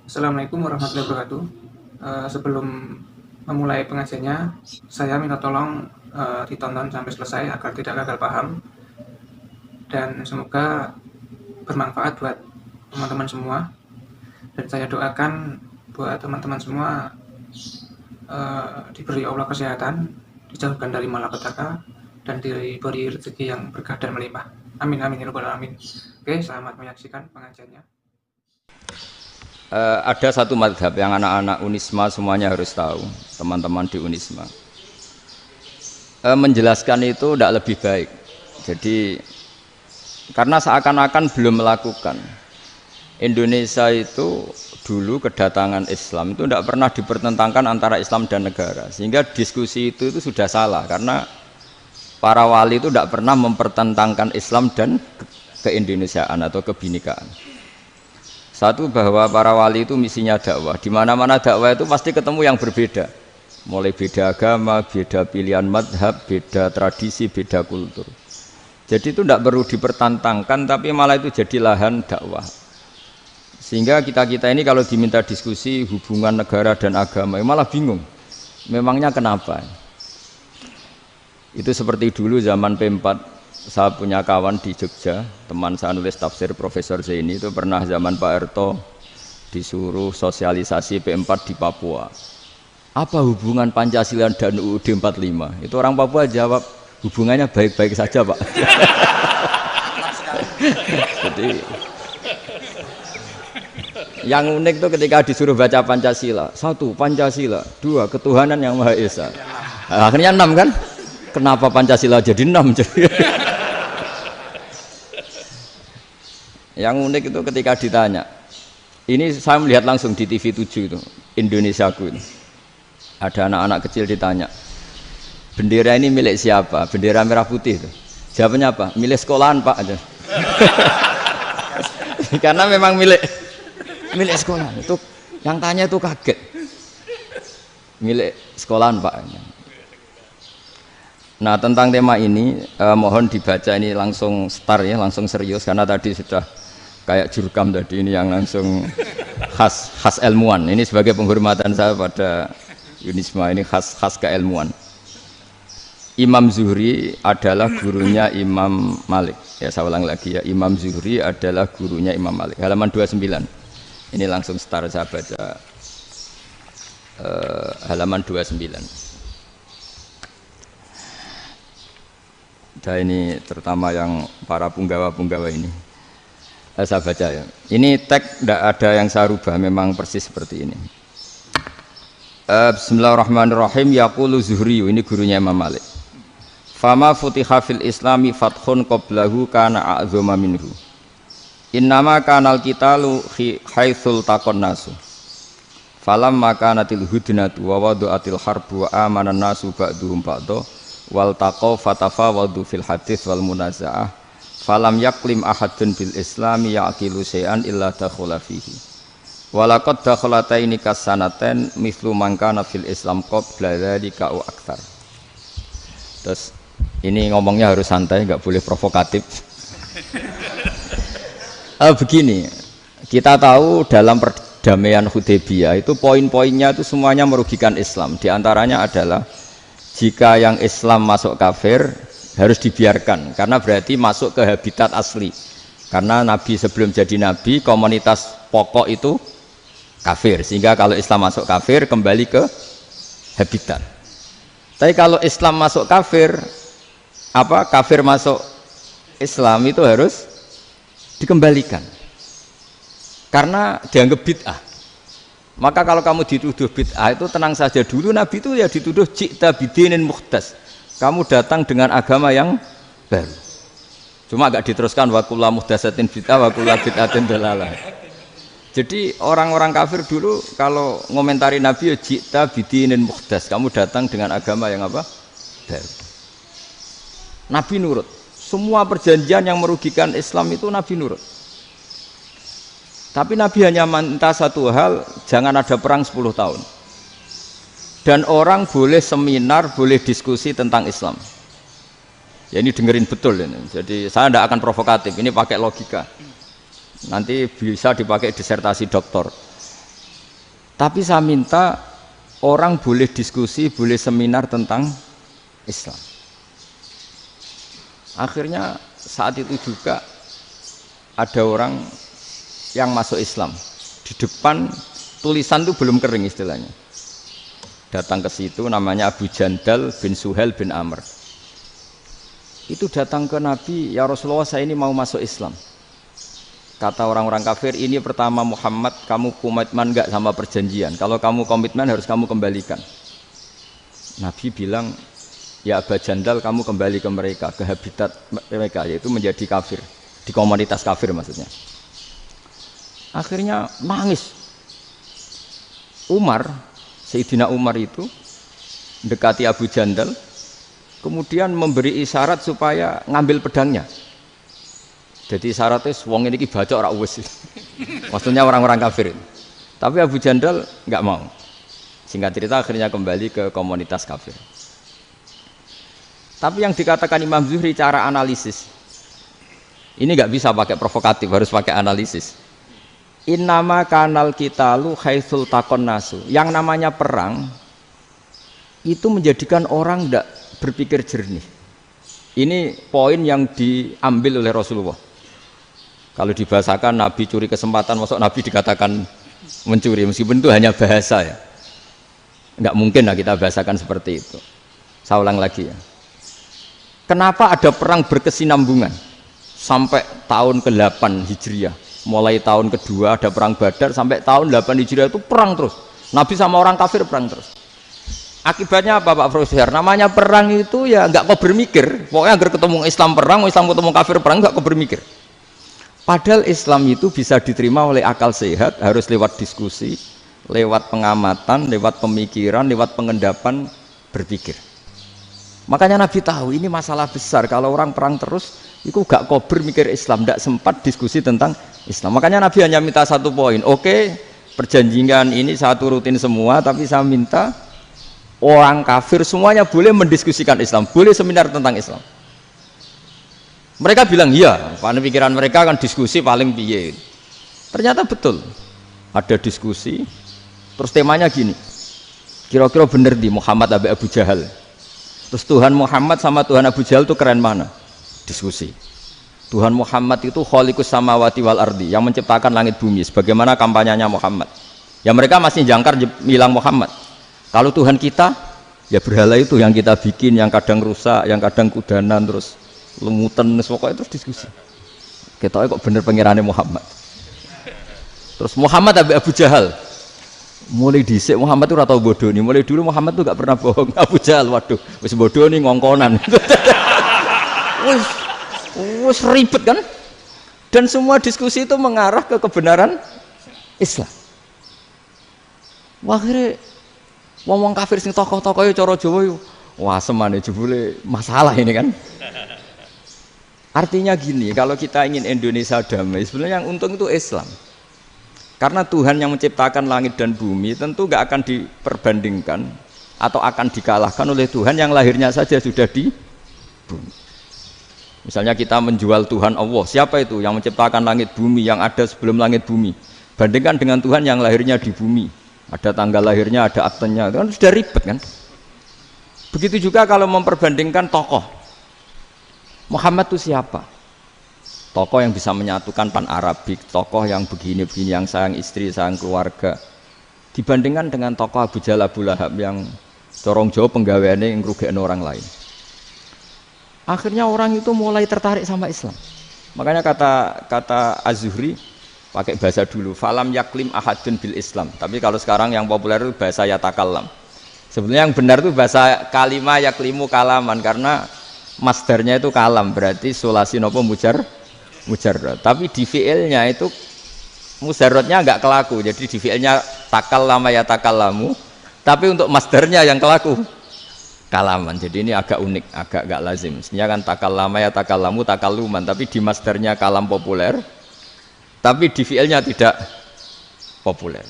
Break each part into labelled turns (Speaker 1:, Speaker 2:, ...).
Speaker 1: Assalamualaikum warahmatullahi wabarakatuh. Sebelum memulai pengajiannya, saya minta tolong ditonton sampai selesai agar tidak gagal paham dan semoga bermanfaat buat teman-teman semua. Dan saya doakan buat teman-teman semua diberi Allah kesehatan, dijauhkan dari malapetaka, dan diberi rezeki yang berkah dan melimpah. Amin amin ya rabbal alamin. Oke, selamat menyaksikan pengajiannya.
Speaker 2: Ada satu madhab yang anak-anak Unisma semuanya harus tahu, teman-teman di Unisma. Menjelaskan itu tidak lebih baik. Jadi karena seakan-akan belum melakukan. Indonesia itu dulu kedatangan Islam itu tidak pernah dipertentangkan antara Islam dan negara, sehingga diskusi itu sudah salah karena para wali itu tidak pernah mempertentangkan Islam dan keindonesiaan atau kebinekaan. Satu, bahwa para wali itu misinya dakwah. Di mana-mana dakwah itu pasti ketemu yang berbeda. Mulai beda agama, beda pilihan madhab, beda tradisi, beda kultur. Jadi itu tidak perlu dipertentangkan, tapi malah itu jadi lahan dakwah. Sehingga kita-kita ini kalau diminta diskusi hubungan negara dan agama, malah bingung. Memangnya kenapa? Itu seperti dulu zaman P4. Saya punya kawan di Jogja, teman saya nulis tafsir Profesor Zaini, itu pernah zaman Pak Erto disuruh sosialisasi P4 di Papua. Apa hubungan Pancasila dan UUD 45? Itu orang Papua jawab, hubungannya baik-baik saja Pak. Jadi yang unik itu ketika disuruh baca Pancasila, 1 Pancasila, 2 ketuhanan yang Maha Esa. Akhirnya 6 kan? Kenapa Pancasila jadi 6? Yang unik itu ketika ditanya, ini saya melihat langsung di TV 7 itu, Indonesiaku itu. Ada anak-anak kecil ditanya, bendera ini milik siapa? Bendera merah putih itu. Jawabannya apa? Milik sekolahan Pak. Karena memang milik sekolahan. Itu yang tanya itu kaget. Milik sekolahan Pak. Nah, tentang tema ini mohon dibaca ini langsung start ya, langsung serius karena tadi sudah kayak jurkam tadi, ini yang langsung khas ilmuwan. Ini sebagai penghormatan saya pada Unisma, ini khas keilmuan. Imam Zuhri adalah gurunya Imam Malik. Ya, saya ulang lagi ya, Imam Zuhri adalah gurunya Imam Malik. Halaman 29. Ini langsung start saya baca halaman 29. Dan ini terutama yang para punggawa-punggawa ini. Saya baca ya. Ini teks tidak ada yang saya rubah, memang persis seperti ini. Bismillahirrahmanirrahim. Yaqulu Zuhri, ini gurunya Imam Malik. Fama futiha fil islami fathun qablahu kana a'zama minhu. Innama kanal qitalu haitsul taqon nasu. Falamma kanatil hudnatu wa wadu'atil harbu wa amana nasu ba'duhum ba'du wal taqaw fatafawadu fil hadits wal munaza'ah. Falam yaklim ahadun bil islami yaqilu syai'an illa dakhala fihi. Walaqad dakhalataini kasanaten mithlu man kana fil islam qabla dzalika wa aktsar. Terus ini ngomongnya harus santai, enggak boleh provokatif. Begini, kita tahu dalam perdamaian Hudaybiyah itu poin-poinnya itu semuanya merugikan Islam. Di antaranya adalah jika yang Islam masuk kafir harus dibiarkan karena berarti masuk ke habitat asli. Karena Nabi sebelum jadi Nabi komunitas pokok itu kafir, sehingga kalau Islam masuk kafir kembali ke habitat. Tapi kalau Islam masuk kafir, kafir masuk Islam itu harus dikembalikan karena dianggap bid'ah. Maka kalau kamu dituduh bid'ah itu tenang saja, dulu Nabi itu ya dituduh ji'ta bidinin muhdas, kamu datang dengan agama yang baru. Cuma agak diteruskan wa kullu muhdatsatin bid'ah wa kullu bid'atin dalalah. Jadi orang-orang kafir dulu kalau ngomentari Nabi ya ji'ta bidinin muhdas, kamu datang dengan agama yang apa? Baru. Nabi nurut. Semua perjanjian yang merugikan Islam itu Nabi nurut. Tapi Nabi hanya minta satu hal, jangan ada perang 10 tahun. Dan orang boleh seminar, boleh diskusi tentang Islam. Ya ini dengerin betul ini. Jadi saya tidak akan provokatif, ini pakai logika. Nanti bisa dipakai disertasi doktor. Tapi saya minta orang boleh diskusi, boleh seminar tentang Islam. Akhirnya saat itu juga ada orang yang masuk Islam. Di depan tulisan itu belum kering istilahnya. Datang ke situ namanya Abu Jandal bin Suhail bin Amr. Itu datang ke Nabi, ya Rasulullah saya ini mau masuk Islam. Kata orang-orang kafir, ini pertama Muhammad, kamu komitmen enggak sama perjanjian? Kalau kamu komitmen harus kamu kembalikan. Nabi bilang, ya Abu Jandal kamu kembali ke mereka, ke habitat mereka, yaitu menjadi kafir. Di komunitas kafir maksudnya. Akhirnya nangis. Umar, Sayyidina Umar itu mendekati Abu Jandal, kemudian memberi isyarat supaya ngambil pedangnya. Jadi isyaratnya wong ini baca ora wis. Maksudnya orang-orang kafir. Tapi Abu Jandal enggak mau. Singkat cerita akhirnya kembali ke komunitas kafir. Tapi yang dikatakan Imam Zuhri cara analisis. Ini enggak bisa pakai provokatif, harus pakai analisis. Innama kanal qitalu haitsul taqon nasu. Yang namanya perang itu menjadikan orang enggak berpikir jernih. Ini poin yang diambil oleh Rasulullah. Kalau dibahasakan Nabi curi kesempatan, masuk Nabi dikatakan mencuri, meskipun itu hanya bahasa ya. Enggak mungkin lah kita bahasakan seperti itu. Saya ulang lagi ya. Kenapa ada perang berkesinambungan sampai tahun ke-8 Hijriah? Mulai tahun kedua ada perang Badar sampai tahun 8 Hijriah itu perang terus. Nabi sama orang kafir perang terus. Akibatnya apa Pak Profesor? Namanya perang itu ya enggak kau bermikir. Pokoknya agar ketemu Islam perang, Islam ketemu kafir perang enggak kau bermikir. Padahal Islam itu bisa diterima oleh akal sehat, harus lewat diskusi, lewat pengamatan, lewat pemikiran, lewat pengendapan berpikir. Makanya Nabi tahu ini masalah besar. Kalau orang perang terus, itu gak kober mikir Islam, tidak sempat diskusi tentang Islam. Makanya Nabi hanya minta satu poin. Oke, perjanjian ini saya turutin semua, tapi saya minta orang kafir semuanya boleh mendiskusikan Islam, boleh seminar tentang Islam. Mereka bilang iya, pada pikiran mereka kan diskusi paling piye. Ternyata betul, ada diskusi. Terus temanya gini, kira-kira bener di Muhammad Abu Jahal. Terus Tuhan Muhammad sama Tuhan Abu Jahal itu keren mana? Diskusi. Tuhan Muhammad itu khaliqus samawati wal ardi, yang menciptakan langit bumi. Sebagaimana kampanyenya Muhammad. Ya mereka masih jangkar bilang Muhammad. Kalau Tuhan kita, ya berhala itu yang kita bikin, yang kadang rusak, yang kadang kudanan, terus lumutan, pokoknya terus diskusi. Kita kok bener pengirannya Muhammad. Terus Muhammad Abu Jahal. Mulai dhisik Muhammad itu ora tau bodoh nih. Mulai dulu Muhammad tuh gak pernah bohong. Abu Jahal, waduh, wis bodoh nih ngongkonan. wis ribet kan? Dan semua diskusi itu mengarah ke kebenaran Islam. Wah, akhirnya wong kafir sing tokoh-tokoh yo cara Jawa yo wah semane jebule masalah ini kan. Artinya gini, kalau kita ingin Indonesia damai, sebenarnya yang untung itu Islam. Karena Tuhan yang menciptakan langit dan bumi tentu gak akan diperbandingkan atau akan dikalahkan oleh Tuhan yang lahirnya saja sudah di bumi. Misalnya kita menjual Tuhan Allah, siapa itu yang menciptakan langit bumi, yang ada sebelum langit bumi? Bandingkan dengan Tuhan yang lahirnya di bumi, ada tanggal lahirnya, ada aktenya, itu kan sudah ribet kan? Begitu juga kalau memperbandingkan tokoh. Muhammad itu siapa? Tokoh yang bisa menyatukan pan-Arabik, tokoh yang begini-begini, yang sayang istri, sayang keluarga. Dibandingkan dengan tokoh Abu Jahal, Abu Lahab yang corong jauh penggaweannya yang ngerugikan orang lain. Akhirnya orang itu mulai tertarik sama Islam. Makanya kata Az-Zuhri, pakai bahasa dulu, falam yaklim ahadun bil Islam. Tapi kalau sekarang yang populer itu bahasa yatakallam. Sebenarnya yang benar itu bahasa kalimah yaklimu kalaman, karena masdarnya itu kalam, berarti sulasi nopo mujarrad. Tapi di fi'ilnya itu mujarradnya enggak kelaku. Jadi di fi'ilnya takallama ya takallamu, tapi untuk masdarnya yang kelaku kalaman. Jadi ini agak unik, agak enggak lazim. Sebenarnya kan takallama ya takallamu takalluman, tapi di masdarnya kalam populer, tapi di fi'ilnya tidak populer.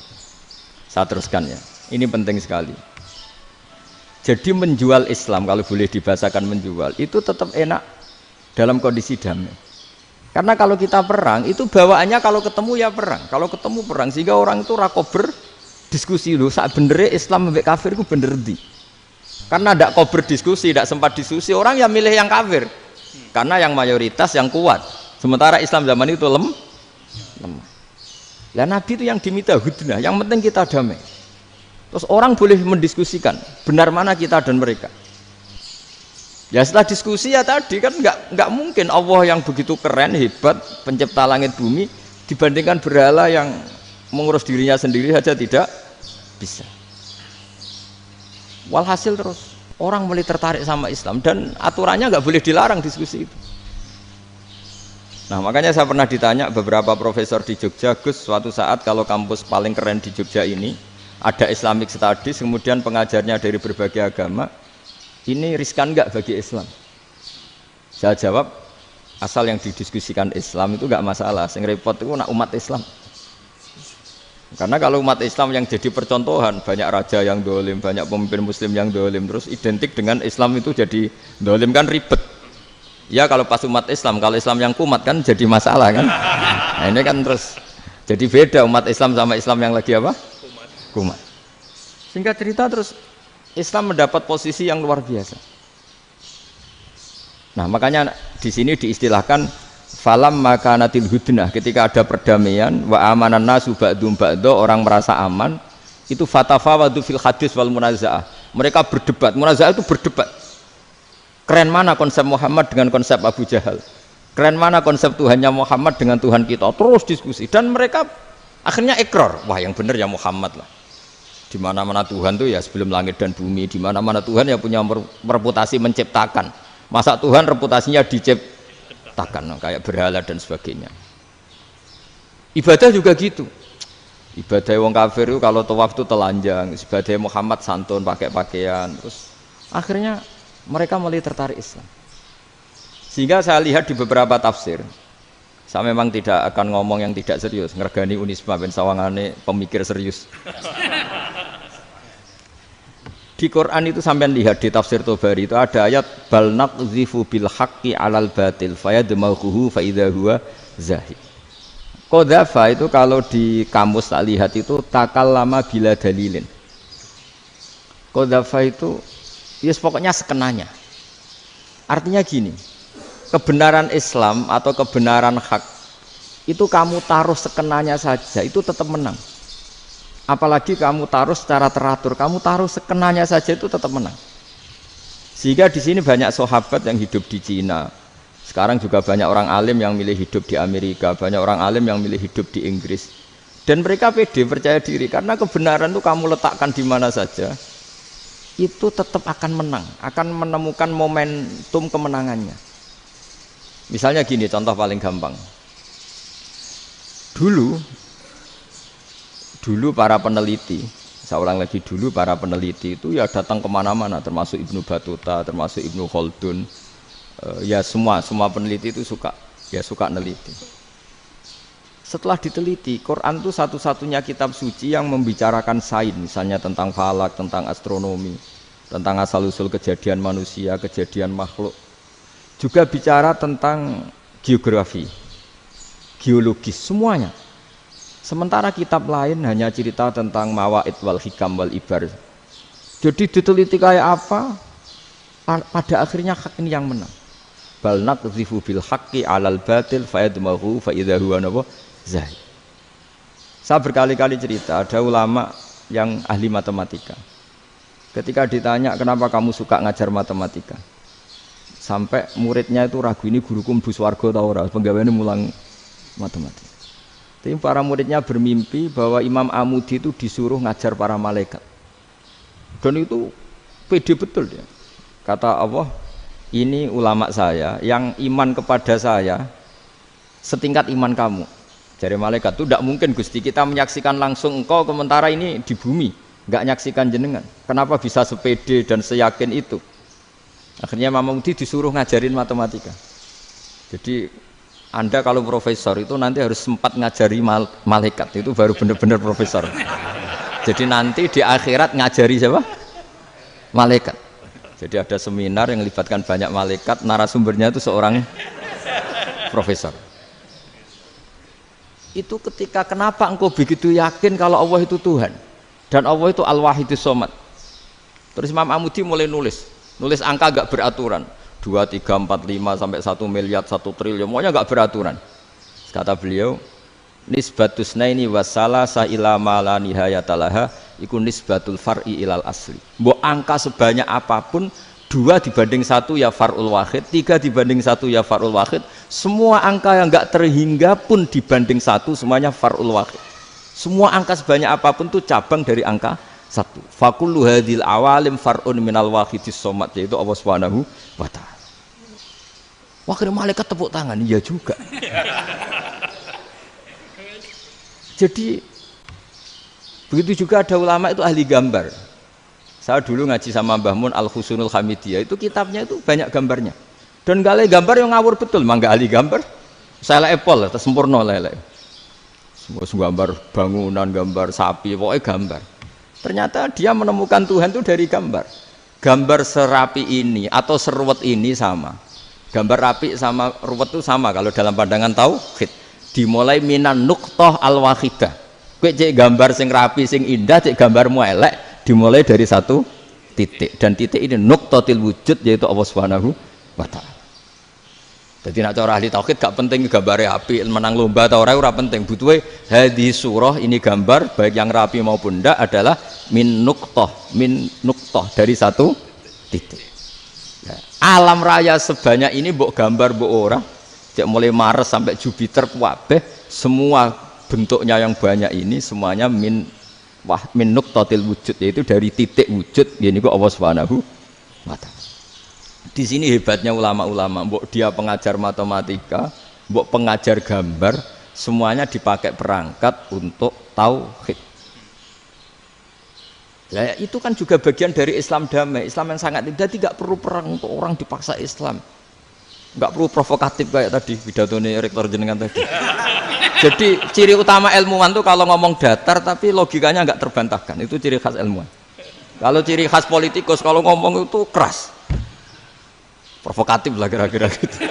Speaker 2: Saya teruskan ya. Ini penting sekali. Jadi menjual Islam, kalau boleh dibahasakan menjual, itu tetap enak dalam kondisi damai. Karena kalau kita perang, itu bawaannya kalau ketemu ya perang. Kalau ketemu perang, sehingga orang itu rakober diskusi lho, sak benere Islam mbek kafir ku bener ndi? Karena ndak kau berdiskusi, ndak sempat diskusi, orang yang milih yang kafir. Karena yang mayoritas yang kuat. Sementara Islam zaman itu lemah. Lah Nabi itu yang diminta hudnah, yang penting kita damai. Terus orang boleh mendiskusikan benar mana kita dan mereka. Ya setelah diskusi ya tadi kan nggak mungkin Allah yang begitu keren hebat pencipta langit bumi dibandingkan berhala yang mengurus dirinya sendiri saja tidak bisa. Walhasil terus orang mulai tertarik sama Islam dan aturannya nggak boleh dilarang diskusi itu. Nah makanya saya pernah ditanya beberapa profesor di Jogja, Gus suatu saat kalau kampus paling keren di Jogja ini ada Islamic Studies kemudian pengajarnya dari berbagai agama, ini riskan nggak bagi Islam? Saya jawab asal yang didiskusikan Islam itu nggak masalah, yang repot itu umat Islam. Karena kalau umat Islam yang jadi percontohan, banyak raja yang dolim, banyak pemimpin muslim yang dolim, terus identik dengan Islam itu jadi dolim kan ribet. Ya kalau pas umat Islam, kalau Islam yang kumat kan jadi masalah kan. Nah ini kan terus jadi beda umat Islam sama Islam yang lagi apa? Kumat. Singkat cerita terus Islam mendapat posisi yang luar biasa. Nah makanya di sini diistilahkan falam makanatil hudnah, ketika ada perdamaian wa amanan nasu ba'dum ba'do, orang merasa aman, itu fatafawadu fil hadis wal munazaah. Mereka berdebat, munazaah itu berdebat. Keren mana konsep Muhammad dengan konsep Abu Jahal? Keren mana konsep Tuhannya Muhammad dengan Tuhan kita? Terus diskusi dan mereka akhirnya ikrar, wah yang benar ya Muhammad lah. Di mana-mana Tuhan tuh ya sebelum langit dan bumi, di mana-mana Tuhan ya punya reputasi menciptakan. Masa Tuhan reputasinya diciptakan kayak berhala dan sebagainya. Ibadah juga gitu. Ibadah wong kafir itu kalau tawaf itu telanjang, ibadah Muhammad santun pakai pakaian. Terus akhirnya mereka mulai tertarik Islam. Sehingga saya lihat di beberapa tafsir, saya memang tidak akan ngomong yang tidak serius, ngergani Unisma ben sawangane pemikir serius. Di Quran itu sampean lihat di tafsir Tobari itu ada ayat bal naqzifu bil haqqi 'alal batil fayadmaghuhu fa idza huwa zahid. Qadzafa itu kalau di kamus tak lihat itu takallama bila dalilin. Qadzafa itu ya pokoknya sekenanya. Artinya gini, kebenaran Islam atau kebenaran hak itu kamu taruh sekenanya saja itu tetap menang. Apalagi kamu taruh secara teratur, kamu taruh sekenanya saja itu tetap menang. Sehingga di sini banyak sahabat yang hidup di Cina. Sekarang juga banyak orang alim yang milih hidup di Amerika, banyak orang alim yang milih hidup di Inggris. Dan mereka pede, percaya diri karena kebenaran itu kamu letakkan di mana saja, itu tetap akan menang, akan menemukan momentum kemenangannya. Misalnya gini, contoh paling gampang. Dulu para peneliti, saya ulang lagi, dulu para peneliti itu ya datang kemana-mana, termasuk Ibnu Battuta, termasuk Ibnu Khaldun, ya semua peneliti itu suka neliti. Setelah diteliti, Quran itu satu-satunya kitab suci yang membicarakan sains, misalnya tentang falak, tentang astronomi, tentang asal-usul kejadian manusia, kejadian makhluk. Juga bicara tentang geografi, geologis, semuanya. Sementara kitab lain hanya cerita tentang mawaid wal hikam wal ibar. Jadi diteliti kayak apa, pada akhirnya hak ini yang menang. Bal naqzifu bil haqqi 'alal batil fayadmaghu fa idza huwa zahid. Saya berkali-kali cerita, ada ulama yang ahli matematika. Ketika ditanya kenapa kamu suka ngajar matematika, sampai muridnya itu ragu, ini guruku mlebu swarga ta ora, penggaweane mulang matematika. Tapi para muridnya bermimpi bahwa Imam Amudi itu disuruh ngajar para malaikat. Dan itu pede betul dia. Kata Allah, ini ulama saya yang iman kepada saya setingkat iman kamu. Jadi malaikat itu tidak mungkin Gusti kita menyaksikan langsung engkau, sementara ini di bumi nggak nyaksikan jenengan. Kenapa bisa sepede dan seyakin itu? Akhirnya Imam Amudi disuruh ngajarin matematika. Jadi Anda kalau profesor itu nanti harus sempat ngajari malaikat, itu baru benar-benar profesor. Jadi nanti di akhirat ngajari siapa? Malaikat. Jadi ada seminar yang melibatkan banyak malaikat, narasumbernya itu seorang profesor. Itu ketika kenapa engkau begitu yakin kalau Allah itu Tuhan? Dan Allah itu Al-Wahidus Shomad. Terus Imam Amudi mulai nulis angka gak beraturan. 2, 3, 4, 5 sampai 1 miliar, 1 triliun, pokoknya gak beraturan. Kata beliau, nisbatus naini wassalasa ila ma la nihayatalaha iku nisbatul far'i ilal asli. Mbok angka sebanyak apapun, 2 dibanding 1 ya far'ul wahid, 3 dibanding 1 ya far'ul wahid. Semua angka yang gak terhingga pun dibanding 1 semuanya far'ul wahid. Semua angka sebanyak apapun itu cabang dari angka 1. Fakullu hadhil awalim far'un minal wahidis shomad, yaitu Allah Subhanahu wa ta'ala. Wakil malaikat tepuk tangan, iya juga. Jadi begitu juga ada ulama itu ahli gambar. Saya dulu ngaji sama Mbah Mun Al-Husunul Hamidiyah, itu kitabnya itu banyak gambarnya. Dan gale gambar yang ngawur betul, mangga ahli gambar. Saya epol, sempurna lele. Semua gambar bangunan, gambar sapi, pokoknya gambar. Ternyata dia menemukan Tuhan itu dari gambar. Gambar serapi ini atau seruwet ini sama. Gambar rapi sama ruwet itu sama kalau dalam pandangan tauhid. Dimulai minan nuqtah al-wahidah. Kowe cek gambar sing rapi, sing indah, cek gambarmu elek, dimulai dari 1 titik. Dan titik ini nuqtatil wujud, yaitu Allah Subhanahu wa ta'ala. Jadi nak cara ahli tauhid gak penting gambare api, menang lomba atau ora penting. Butuhe hadis surah ini gambar baik yang rapi maupun ndak adalah min nuqtah dari 1 titik. Ya. Alam raya sebanyak ini mbok gambar mbok ora, cek mulai Mars sampai Jupiter kabeh semua bentuknya yang banyak ini semuanya min nuqtatil wujud, yaitu dari titik wujud, yaitu Allah Subhanahu wa ta'ala. Di sini hebatnya ulama-ulama, mbok dia pengajar matematika, mbok pengajar gambar, semuanya dipakai perangkat untuk tauhid. Ya, itu kan juga bagian dari Islam damai, Islam yang sangat tidak perlu perang untuk orang dipaksa Islam. Enggak perlu provokatif kayak tadi pidatonya rektor jenengan tadi. Jadi ciri utama ilmuwan tuh kalau ngomong datar tapi logikanya enggak terbantahkan, itu ciri khas ilmuwan. Kalau ciri khas politikus kalau ngomong itu keras. Provokatif lah kira-kira gitu.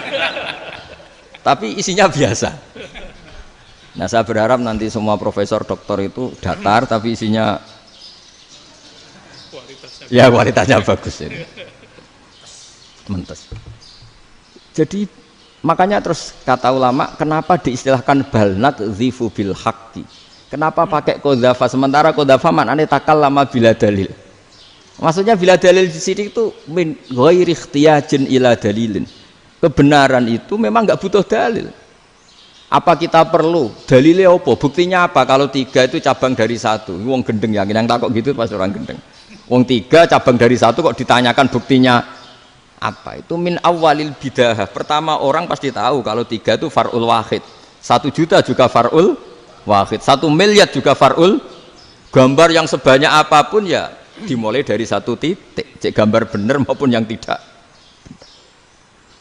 Speaker 2: Tapi isinya biasa. Nah, saya berharap nanti semua profesor doktor itu datar tapi isinya kualitasnya bagus ini. Mentes. Jadi makanya terus kata ulama, kenapa diistilahkan balnat zifu bil haqqi? Kenapa pakai qadzafa sementara qadzafa maknane takallama bila dalil? Maksudnya bila dalil di sini itu min ghairi ikhtiyajin ila dalilin. Kebenaran itu memang enggak butuh dalil. Apa kita perlu dalilnya apa? Buktinya apa? Kalau 3 itu cabang dari 1. Wong gendeng yakin yang takut gitu pasti orang gendeng. Wong 3 cabang dari 1 kok ditanyakan buktinya apa? Itu min awalil bidah. Pertama orang pasti tahu kalau 3 itu far'ul wahid. 1 juta juga far'ul wahid. 1 miliar juga far'ul. Gambar yang sebanyak apapun ya dimulai dari 1 titik, cek gambar bener maupun yang tidak.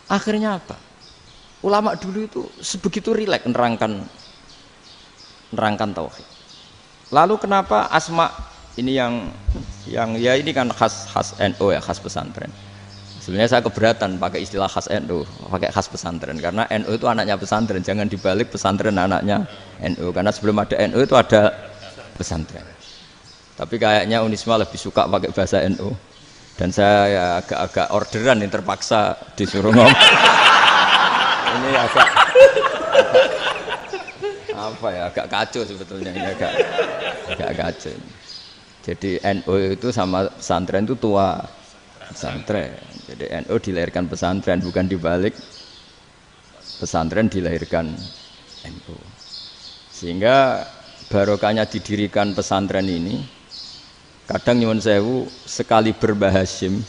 Speaker 2: Akhirnya apa? Ulama dulu itu sebegitu rileks nerangkan tauhid. Lalu kenapa asma ini yang ya ini kan khas NU ya, khas pesantren. Sebenarnya saya keberatan pakai istilah khas NU, pakai khas pesantren karena NU itu anaknya pesantren, jangan dibalik pesantren anaknya NU karena sebelum ada NU itu ada pesantren. Tapi kayaknya Unisma lebih suka pakai bahasa NU dan saya ya agak-agak orderan yang terpaksa disuruh ngomong. Ini agak apa ya, agak kacau sebetulnya ini agak kacau. Jadi NU itu sama pesantren itu tua pesantren. Jadi NU dilahirkan pesantren, bukan dibalik pesantren dilahirkan NU. Sehingga barokahnya didirikan pesantren ini. Kadang nyuwun sewu sekali Mbah Hasyim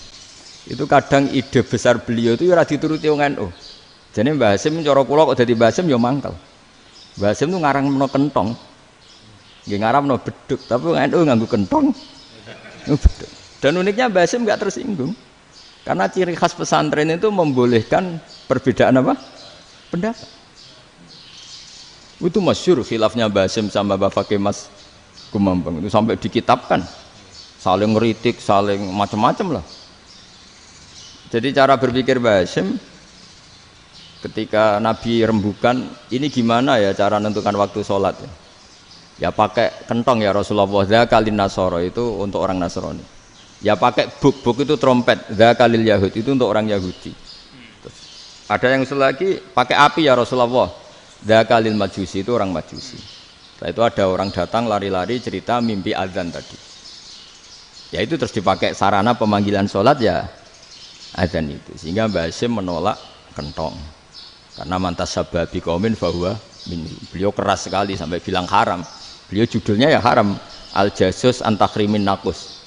Speaker 2: itu kadang ide besar beliau itu ora dituruti wong NU. Jadi Mbah Hasyim cara kula kok dadi Mbah Hasyim ya mangkel. Mbah Hasyim itu ngarangno kentong. Nggih ngaramno beduk, tapi wong NU nganggo kentong. Beduk. Dan uniknya Mbah Hasyim enggak tersinggung. Karena ciri khas pesantren itu membolehkan perbedaan apa? Pendapat. Itu masyhur khilafnya Mbah Hasyim sama Mbah Fakih Mas Kumambang itu sampai dikitabkan. Saling ngeritik, saling macam-macam lah. Jadi cara berpikir Mbah Hasyim ketika Nabi rembukan, ini gimana ya cara menentukan waktu sholat ya? Ya pakai kentong ya Rasulullah, dzakalin nasoro itu untuk orang Nasrani. Ya pakai buk itu trompet, dzakalil Yahud itu untuk orang Yahudi. Terus, ada yang usul lagi pakai api ya Rasulullah, dzakalil Majusi itu orang Majusi. Setelah itu ada orang datang lari-lari cerita mimpi azan tadi. Ya itu terus dipakai sarana pemanggilan sholat ya azan itu. Sehingga Mbah Hasyim menolak kentong. Karena mantas sababi qaumin fahuwa minhum. Beliau keras sekali sampai bilang haram. Beliau judulnya ya haram, Al-Jasus Antakhrimin Nakus.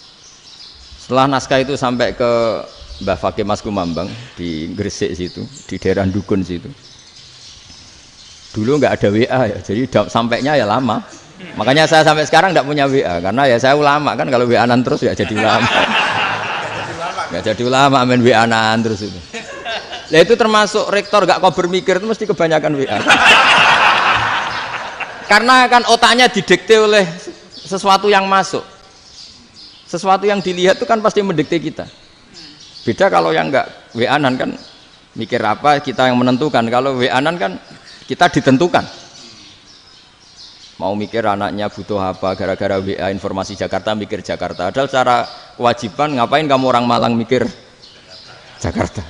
Speaker 2: Setelah naskah itu sampai ke Mbah Fakih Mas Kumambang di Gresik situ, di daerah Dukun situ. Dulu nggak ada WA ya, jadi sampainya ya lama. Makanya saya sampai sekarang nggak punya WA, karena ya saya ulama kan, kalau WA-an terus ya jadi ulama. Nggak jadi ulama, main WA-an terus itu. Nah itu termasuk rektor nggak kau bermikir itu mesti kebanyakan WA. Karena kan otaknya didikte oleh sesuatu yang masuk, sesuatu yang dilihat itu kan pasti mendikte kita. Beda kalau yang enggak WA-an kan mikir apa kita yang menentukan. Kalau WA-an kan kita ditentukan. Mau mikir anaknya butuh apa gara-gara WA informasi Jakarta mikir Jakarta. Padahal secara kewajiban ngapain kamu orang Malang mikir Jakarta?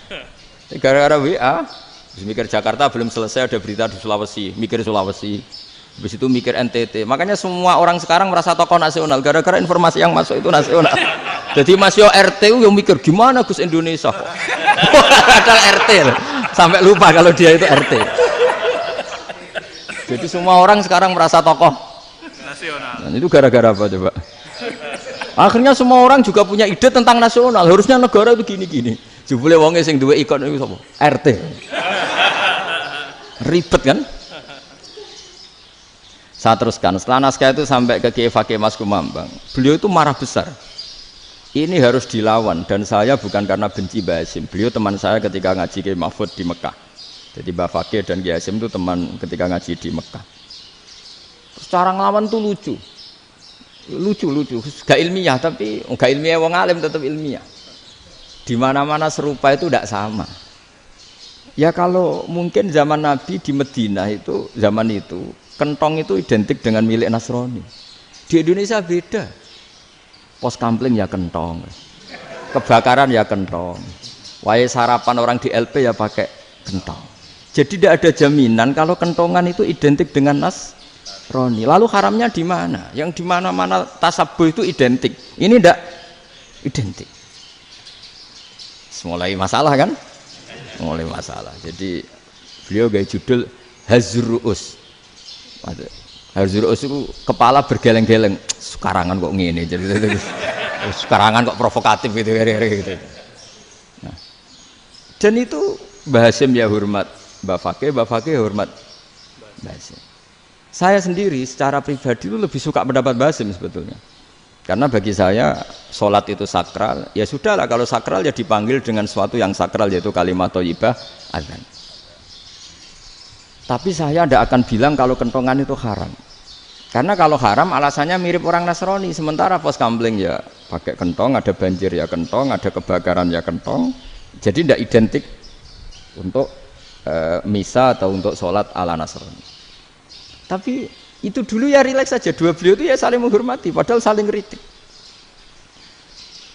Speaker 2: Gara-gara WA mikir Jakarta belum selesai ada berita di Sulawesi, mikir Sulawesi. Habis itu mikir NTT. Makanya semua orang sekarang merasa tokoh nasional gara-gara informasi yang masuk itu nasional. Jadi Mas Yo RT yang mikir gimana Gus Indonesia kok. Padahal RT loh. Sampai lupa kalau dia itu RT. Jadi semua orang sekarang merasa tokoh nasional. Dan itu gara-gara apa coba? Akhirnya semua orang juga punya ide tentang nasional. Harusnya negara itu gini-gini. Jebule wonge sing duwe ikon itu sapa? RT. Ribet kan? Saya teruskan, setelah naskah itu sampai ke Kiai Fakih Mas Kumambang, beliau itu marah besar. Ini harus dilawan, dan saya bukan karena benci Mbah Hasyim. Beliau teman saya ketika ngaji Kiai Mahfud di Mekah. Jadi Mbah Fakih dan Kiai Hasyim itu teman ketika ngaji di Mekah. Secara ngelawan tuh lucu, gak ilmiah, tapi gak ilmiah wong alim tetap ilmiah. Di mana-mana serupa itu tidak sama. Ya kalau mungkin zaman Nabi di Madinah itu, zaman itu, kentong itu identik dengan milik Nasrani. Di Indonesia beda. Pos kampling ya kentong, kebakaran ya kentong, wae sarapan orang di LP ya pakai kentong. Jadi tidak ada jaminan kalau kentongan itu identik dengan Nasrani. Lalu haramnya di mana? Yang di mana-mana tasabuh itu identik. Ini tidak identik. Mulai masalah kan? Mulai masalah. Jadi beliau gaya judul Hazruus. Hazruus itu kepala bergeleng-geleng. Sekarangan kok ngene. Jadi sekarangan kok provokatif gitu. Nah, dan itu Mbah Hasyim ya hormat Mbah Fakih hormat Mbah Hasyim. Saya sendiri secara pribadi itu lebih suka pendapat Mbah Hasyim sebetulnya. Karena bagi saya sholat itu sakral, ya sudahlah kalau sakral ya dipanggil dengan sesuatu yang sakral yaitu kalimat thayyibah azan. Tapi saya tidak akan bilang kalau kentongan itu haram. Karena kalau haram alasannya mirip orang Nasrani. Sementara pos kampling ya pakai kentong, ada banjir ya kentong, ada kebakaran ya kentong. Jadi tidak identik untuk misa atau untuk sholat ala Nasrani. Tapi itu dulu ya rileks saja, dua beliau itu ya saling menghormati, padahal saling kritik.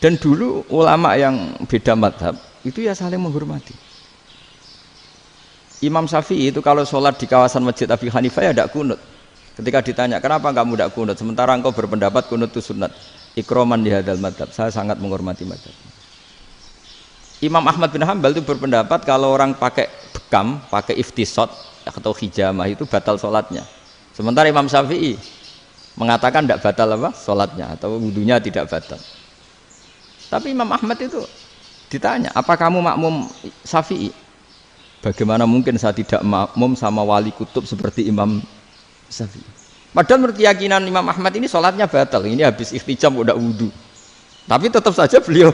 Speaker 2: Dan dulu ulama yang beda madhab itu ya saling menghormati. Imam Syafi'i itu kalau sholat di kawasan Masjid Abi Hanifah ya tidak kunut. Ketika ditanya kenapa kamu tidak kunut, sementara engkau berpendapat kunut itu sunat. Ikroman di hadal madhab, saya sangat menghormati madhab. Imam Ahmad bin Hanbal itu berpendapat kalau orang pakai bekam, pakai iftisot atau hijamah itu batal sholatnya. Sementara Imam Syafi'i mengatakan tidak batal apa sholatnya atau wudunya tidak batal. Tapi Imam Ahmad itu ditanya, apa kamu makmum Syafi'i? Bagaimana mungkin saya tidak makmum sama wali kutub seperti Imam Syafi'i? Padahal menurut keyakinan Imam Ahmad ini sholatnya batal. Ini habis ikhtijam udah wudu. Tapi tetap saja beliau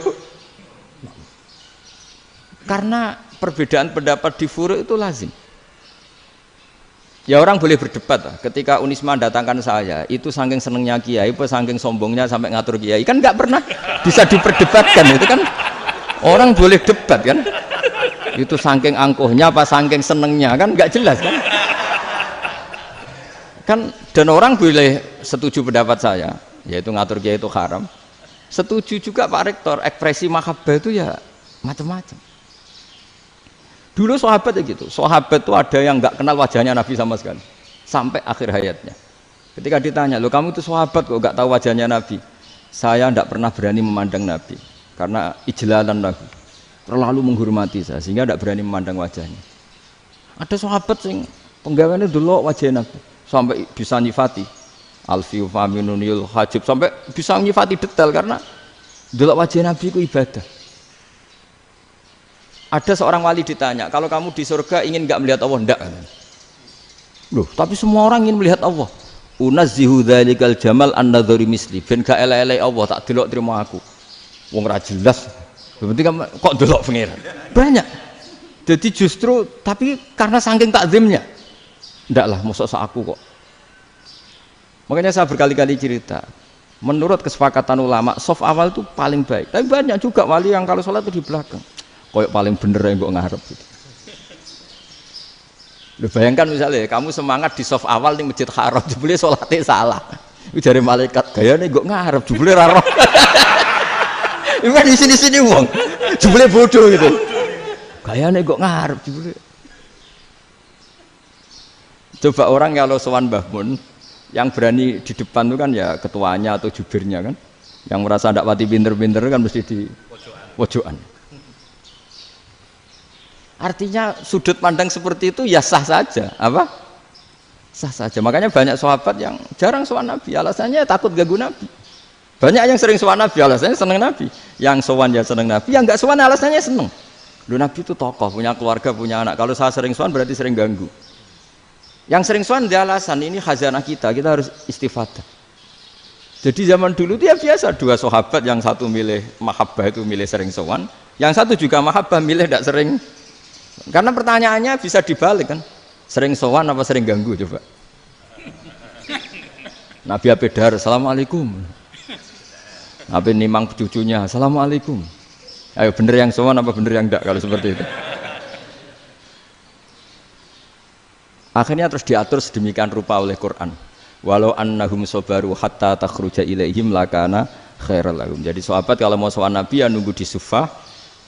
Speaker 2: karena perbedaan pendapat di furu' itu lazim. Ya orang boleh berdebat lah. Ketika Unisma datangkan saya, itu saking senengnya kiai, apa saking sombongnya sampai ngatur kiai, kan nggak pernah bisa diperdebatkan. Itu kan orang boleh debat kan? Itu saking angkuhnya apa saking senengnya kan nggak jelas kan? Kan dan orang boleh setuju pendapat saya, yaitu ngatur kiai itu haram. Setuju juga Pak Rektor, ekspresi mahabbah itu ya macam-macam. Dulu sahabat ya gitu, sahabat itu ada yang nggak kenal wajahnya Nabi sama sekali, sampai akhir hayatnya. Ketika ditanya, loh kamu itu sahabat kok nggak tahu wajahnya Nabi? Saya tidak pernah berani memandang Nabi, karena ijlalan Nabi, terlalu menghormati saya, sehingga tidak berani memandang wajahnya. Ada sahabat yang penggawaannya dulu wajah Nabi, sampai bisa nyifati Alfiu Faminunil Hajib, sampai bisa nyifati detail karena dulu wajah Nabi itu ibadah. Ada seorang wali ditanya, kalau kamu di surga ingin nggak melihat Allah? Enggak. Loh, tapi semua orang ingin melihat Allah. Unazzihu dzalikal jamal an-nadhari misli, ben gak elek-elek Allah tak delok terima aku. Wong ra jelas. Berarti kok delok pengiran. Banyak. Jadi justru tapi karena saking takzimnya. Enggak lah, mosok sak aku kok. Makanya saya berkali-kali cerita. Menurut kesepakatan ulama, soft awal itu paling baik. Tapi banyak juga wali yang kalau sholat itu di belakang. Koyok paling bener yang kok ngarep gitu. Lu bayangkan misalnya kamu semangat di soft awal di Masjid Haram, jebule sholatnya salah. Itu dari malaikat, gayane kok ngarep, jebule ra roh. Itu kan di sini-sini wong. Jebule bodoh gitu. Gayane kok ngarep jebule. Coba orang kalau sowan Mbah Mun, yang berani di depan itu kan ya ketuanya atau jubirnya kan. Yang merasa ndak pati pinter-pinter kan mesti di pojokan. Artinya sudut pandang seperti itu ya sah saja, apa? Sah saja. Makanya banyak sahabat yang jarang sowan Nabi, alasannya takut ganggu Nabi. Banyak yang sering sowan Nabi, alasannya seneng Nabi. Yang sowan ya seneng Nabi, yang enggak sowan alasannya seneng. Lu Nabi itu tokoh, punya keluarga, punya anak. Kalau saya sering sowan berarti sering ganggu. Yang sering sowan dia alasan ini khazanah kita harus istifadah. Jadi zaman dulu itu ya biasa, dua sahabat yang satu milih mahabbah itu milih sering sowan, yang satu juga mahabbah milih tidak sering. Karena pertanyaannya bisa dibalik kan, sering sowan apa sering ganggu coba. Nabi Abedar, assalamualaikum. Nabi nimang cucunya, assalamualaikum. Ayo bener yang sowan apa bener yang enggak kalau seperti itu. Akhirnya terus diatur sedemikian rupa oleh Quran. Walau annahum sabaru hatta takhruja ilaihim lakana khairal lahum. Jadi sahabat kalau mau sowan Nabi ya nunggu di sufah.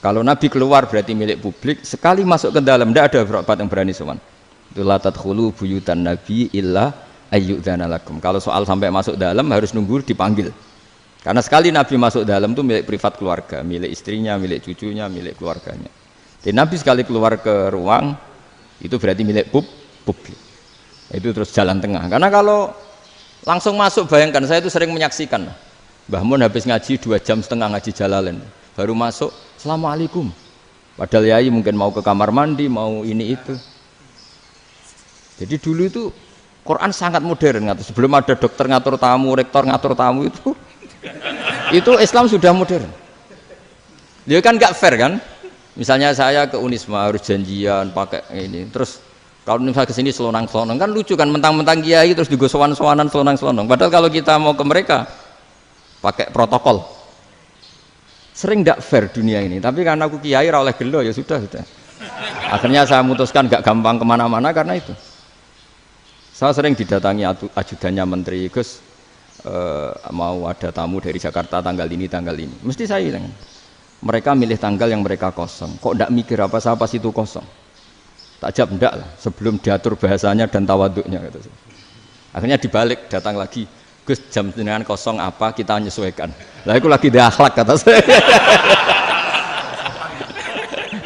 Speaker 2: Kalau Nabi keluar berarti milik publik. Sekali masuk ke dalam tidak ada sahabat yang berani sowan. Itu la tadkhulu buyutan Nabi illa ayyudzana lakum. Kalau soal sampai masuk dalam harus nunggu dipanggil. Karena sekali Nabi masuk dalam itu milik privat keluarga, milik istrinya, milik cucunya, milik keluarganya. Jadi Nabi sekali keluar ke ruang itu berarti milik publik. Itu terus jalan tengah. Karena kalau langsung masuk, bayangkan saya itu sering menyaksikan. Mbah Mun habis ngaji 2,5 jam ngaji Jalalain, baru masuk, assalamualaikum. Padahal yai mungkin mau ke kamar mandi, mau ini itu. Jadi dulu itu Quran sangat modern. Sebelum ada dokter ngatur tamu, rektor ngatur tamu itu Islam sudah modern. Dia kan nggak fair kan? Misalnya saya ke Unisma harus janjian pakai ini, terus kalau misalnya kesini selonang-selonang kan lucu kan, mentang-mentang kiai terus juga sowan-sowanan selonang-selonang. Padahal kalau kita mau ke mereka pakai protokol. Sering tidak fair dunia ini. Tapi karena aku kiai ra oleh gelo ya sudah. Akhirnya saya memutuskan gak gampang kemana-mana karena itu. Saya sering didatangi ajudannya menteri, Gus mau ada tamu dari Jakarta tanggal ini. Mesti saya bilang, mereka milih tanggal yang mereka kosong. Kok tidak mikir apa pas itu kosong? Tak jawab enggak lah, sebelum diatur bahasanya dan tawaduknya gitu. Akhirnya dibalik, datang lagi, Gus jam dengan kosong apa kita menyesuaikan. Lah itu lagi dia akhlak kata saya.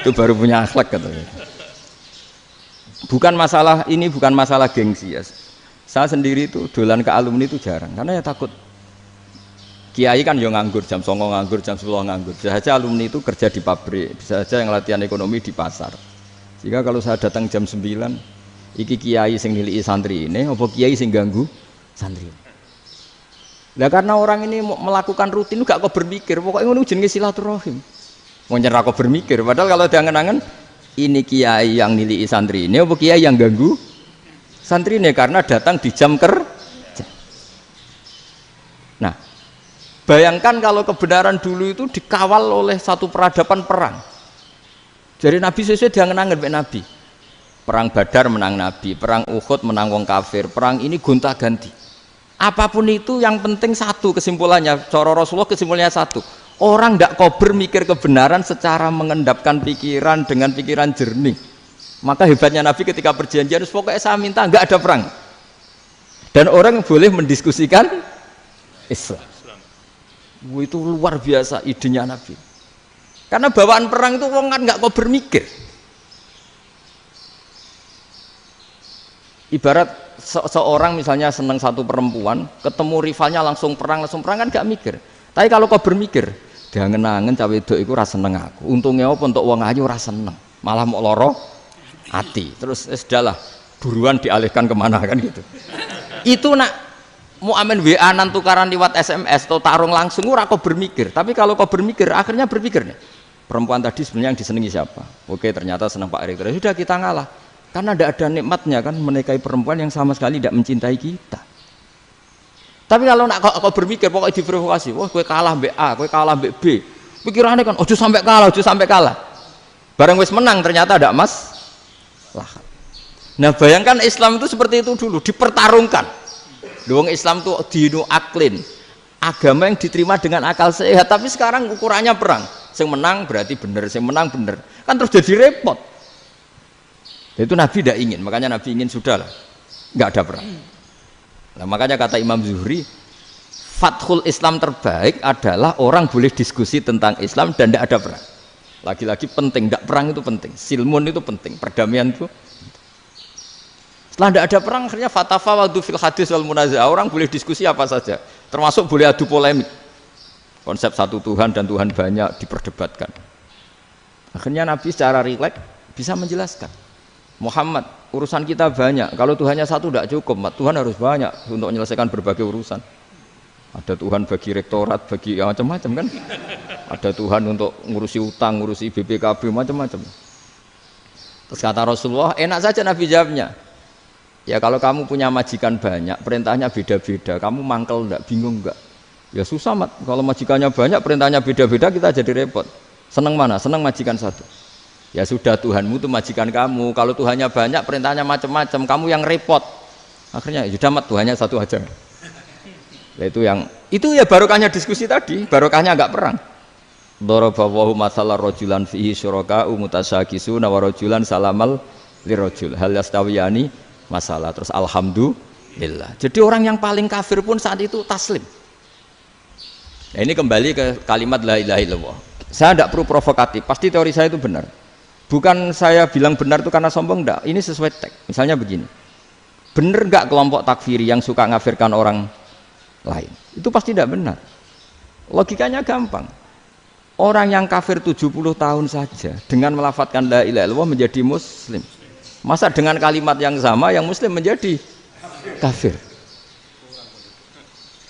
Speaker 2: Itu baru punya akhlak kata saya. Bukan masalah ini, bukan masalah gengsi ya. Saya sendiri itu dolan ke alumni itu jarang, karena ya takut. Kiai kan yang nganggur, jam 9 nganggur, jam 10 nganggur. Bisa saja alumni itu kerja di pabrik, bisa saja yang latihan ekonomi di pasar. Jika kalau saya datang jam 9, iki kiai sing nilai santri ini, apa kiai sing ganggu santri. Nah karena orang ini melakukan rutin, gak kok berpikir, pokoknya ngono jenenge silaturahim. Mau nyerah kok berpikir, padahal kalau diangen-angen, ini kiai yang nilai santri ini, apa kiai yang ganggu santri ini karena datang di jam kerja. Nah, bayangkan kalau kebenaran dulu itu dikawal oleh satu peradaban perang. Jadi Nabi sesuai diangen-angen Pak Nabi. Perang Badar menang Nabi, perang Uhud menang wong kafir, perang ini gonta-ganti. Apapun itu yang penting satu kesimpulannya, cara Rasulullah kesimpulannya satu. Orang tidak kober mikir kebenaran secara mengendapkan pikiran dengan pikiran jernih. Maka hebatnya Nabi ketika perjanjian, pokoknya saya minta nggak ada perang. Dan orang boleh mendiskusikan Islam. Itu luar biasa idenya Nabi. Karena bawaan perang itu orang kan nggak kober mikir. Ibarat seorang misalnya senang satu perempuan, ketemu rivalnya langsung perang kan gak mikir. Tapi kalau kau bermikir, dia ngenangen cawe wedok iku ora seneng aku. Untungnya apa untuk wong ayu ora seneng, malah mau loro hati. Terus sudahlah, buruan dialihkan kemana kan gitu. Itu nak mau amen WA nan tukaran lewat SMS atau tarung langsung ora kau bermikir. Tapi kalau kau bermikir, akhirnya berpikir nih. Perempuan tadi sebenarnya yang disenangi siapa? Oke, ternyata senang Pak Erick. Sudah kita ngalah. Karena tidak ada nikmatnya kan menikahi perempuan yang sama sekali tidak mencintai kita. Tapi kalau nak kau berpikir pokoknya diprovokasi, wah kue kalah mbak A, kue kalah mbak B, pikirannya kan, ojo sampai kalah. Barang wis menang ternyata ada emas. Nah bayangkan Islam itu seperti itu dulu, dipertarungkan. Doang Islam itu dinu aklin, agama yang diterima dengan akal sehat. Tapi sekarang ukurannya perang, yang menang berarti benar, yang menang benar, kan terus jadi repot. Itu Nabi tidak ingin, makanya Nabi ingin sudahlah, nggak ada perang. Nah, makanya kata Imam Zuhri, fathul Islam terbaik adalah orang boleh diskusi tentang Islam dan tidak ada perang. Lagi-lagi penting, tidak perang itu penting, silmun itu penting, perdamaian itu. Setelah tidak ada perang, akhirnya fatafawadu fil hadis wal munazah, orang boleh diskusi apa saja, termasuk boleh adu polemik. Konsep satu Tuhan dan Tuhan banyak diperdebatkan. Akhirnya Nabi secara rileks bisa menjelaskan. Muhammad, urusan kita banyak. Kalau Tuhannya satu tidak cukup, Tuhan harus banyak untuk menyelesaikan berbagai urusan. Ada Tuhan bagi rektorat, bagi macam-macam kan. Ada Tuhan untuk ngurusi utang, ngurusi BPKB, macam-macam. Terus kata Rasulullah, enak saja Nabi jawabnya. Ya kalau kamu punya majikan banyak, perintahnya beda-beda, kamu mangkel enggak, bingung enggak? Ya susah mat, kalau majikannya banyak, perintahnya beda-beda, kita jadi repot. Senang mana? Senang majikan satu. Ya sudah, Tuhanmu itu majikan kamu. Kalau Tuhannya banyak, perintahnya macam-macam, kamu yang repot. Akhirnya ya sudah mat, Tuhannya satu aja. Nah, itu ya barokahnya diskusi tadi, barokahnya enggak perang. Daraballahu mathalan rajulan fihi syuraka'u mutasyakisuna wa rajulan salamal lirajul hal yastawiyani masalah. Terus alhamdulillah. Jadi orang yang paling kafir pun saat itu taslim. Nah, ini kembali ke kalimat la ilaha illallah. Saya tidak perlu provokatif, pasti teori saya itu benar. Bukan saya bilang benar itu karena sombong, enggak. Ini sesuai teks. Misalnya begini, benar enggak kelompok takfiri yang suka ngafirkan orang lain? Itu pasti tidak benar. Logikanya gampang. Orang yang kafir 70 tahun saja dengan melafadzkan la ilaha illallah menjadi muslim. Masa dengan kalimat yang sama yang muslim menjadi kafir?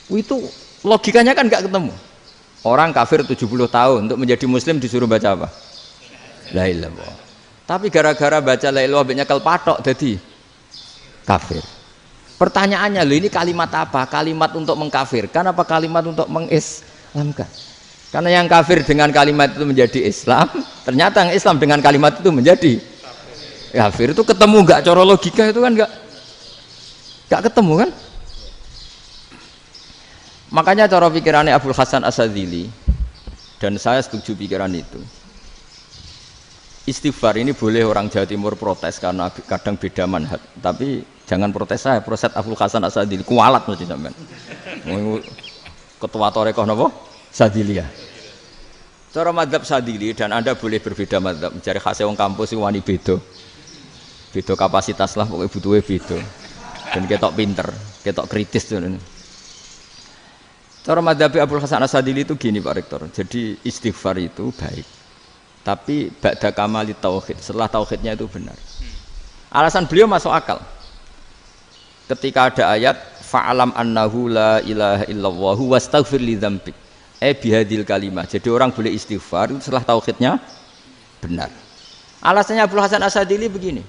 Speaker 2: Itu logikanya kan enggak ketemu. Orang kafir 70 tahun untuk menjadi muslim disuruh baca apa? La ilaha illallah. Tapi gara-gara baca la ilaha illallah nyekel patok jadi kafir. Pertanyaannya, loh ini kalimat apa? Kalimat untuk mengkafirkan apa kalimat untuk mengislamkan? Karena yang kafir dengan kalimat itu menjadi Islam, ternyata yang Islam dengan kalimat itu menjadi kafir. Itu ketemu enggak cara logika itu kan enggak ketemu kan? Makanya cara pikirannya Abul Hasan Asyadzili, dan saya setuju pikiran itu. Istighfar ini boleh orang Jawa Timur protes karena kadang beda manhaj, tapi jangan protes saya, protes Abul Hasan Asyadzili, kualat mesti sampean. Ketua Torekoh napa? Sadziliyah. Cara madzhab Sadzili, dan Anda boleh berbeda madzhab, mencari khasnya wong kampus itu wani beda. Beda kapasitas lah, pokoknya butuhnya beda. Dan ketok pinter, ketok kritis tuh. Cara madzhab Abul Hasan Asyadzili itu gini Pak Rektor. Jadi istighfar itu baik. Tapi ba'da kamali tauhid, setelah tauhidnya itu benar. Alasan beliau masuk akal. Ketika ada ayat fa'alam annahu la ilaha illallah wastaghfir li dzambik. Bihadil kalimah. Jadi orang boleh istighfar itu setelah tauhidnya benar. Alasannya Abul Hasan Asyadzili begini.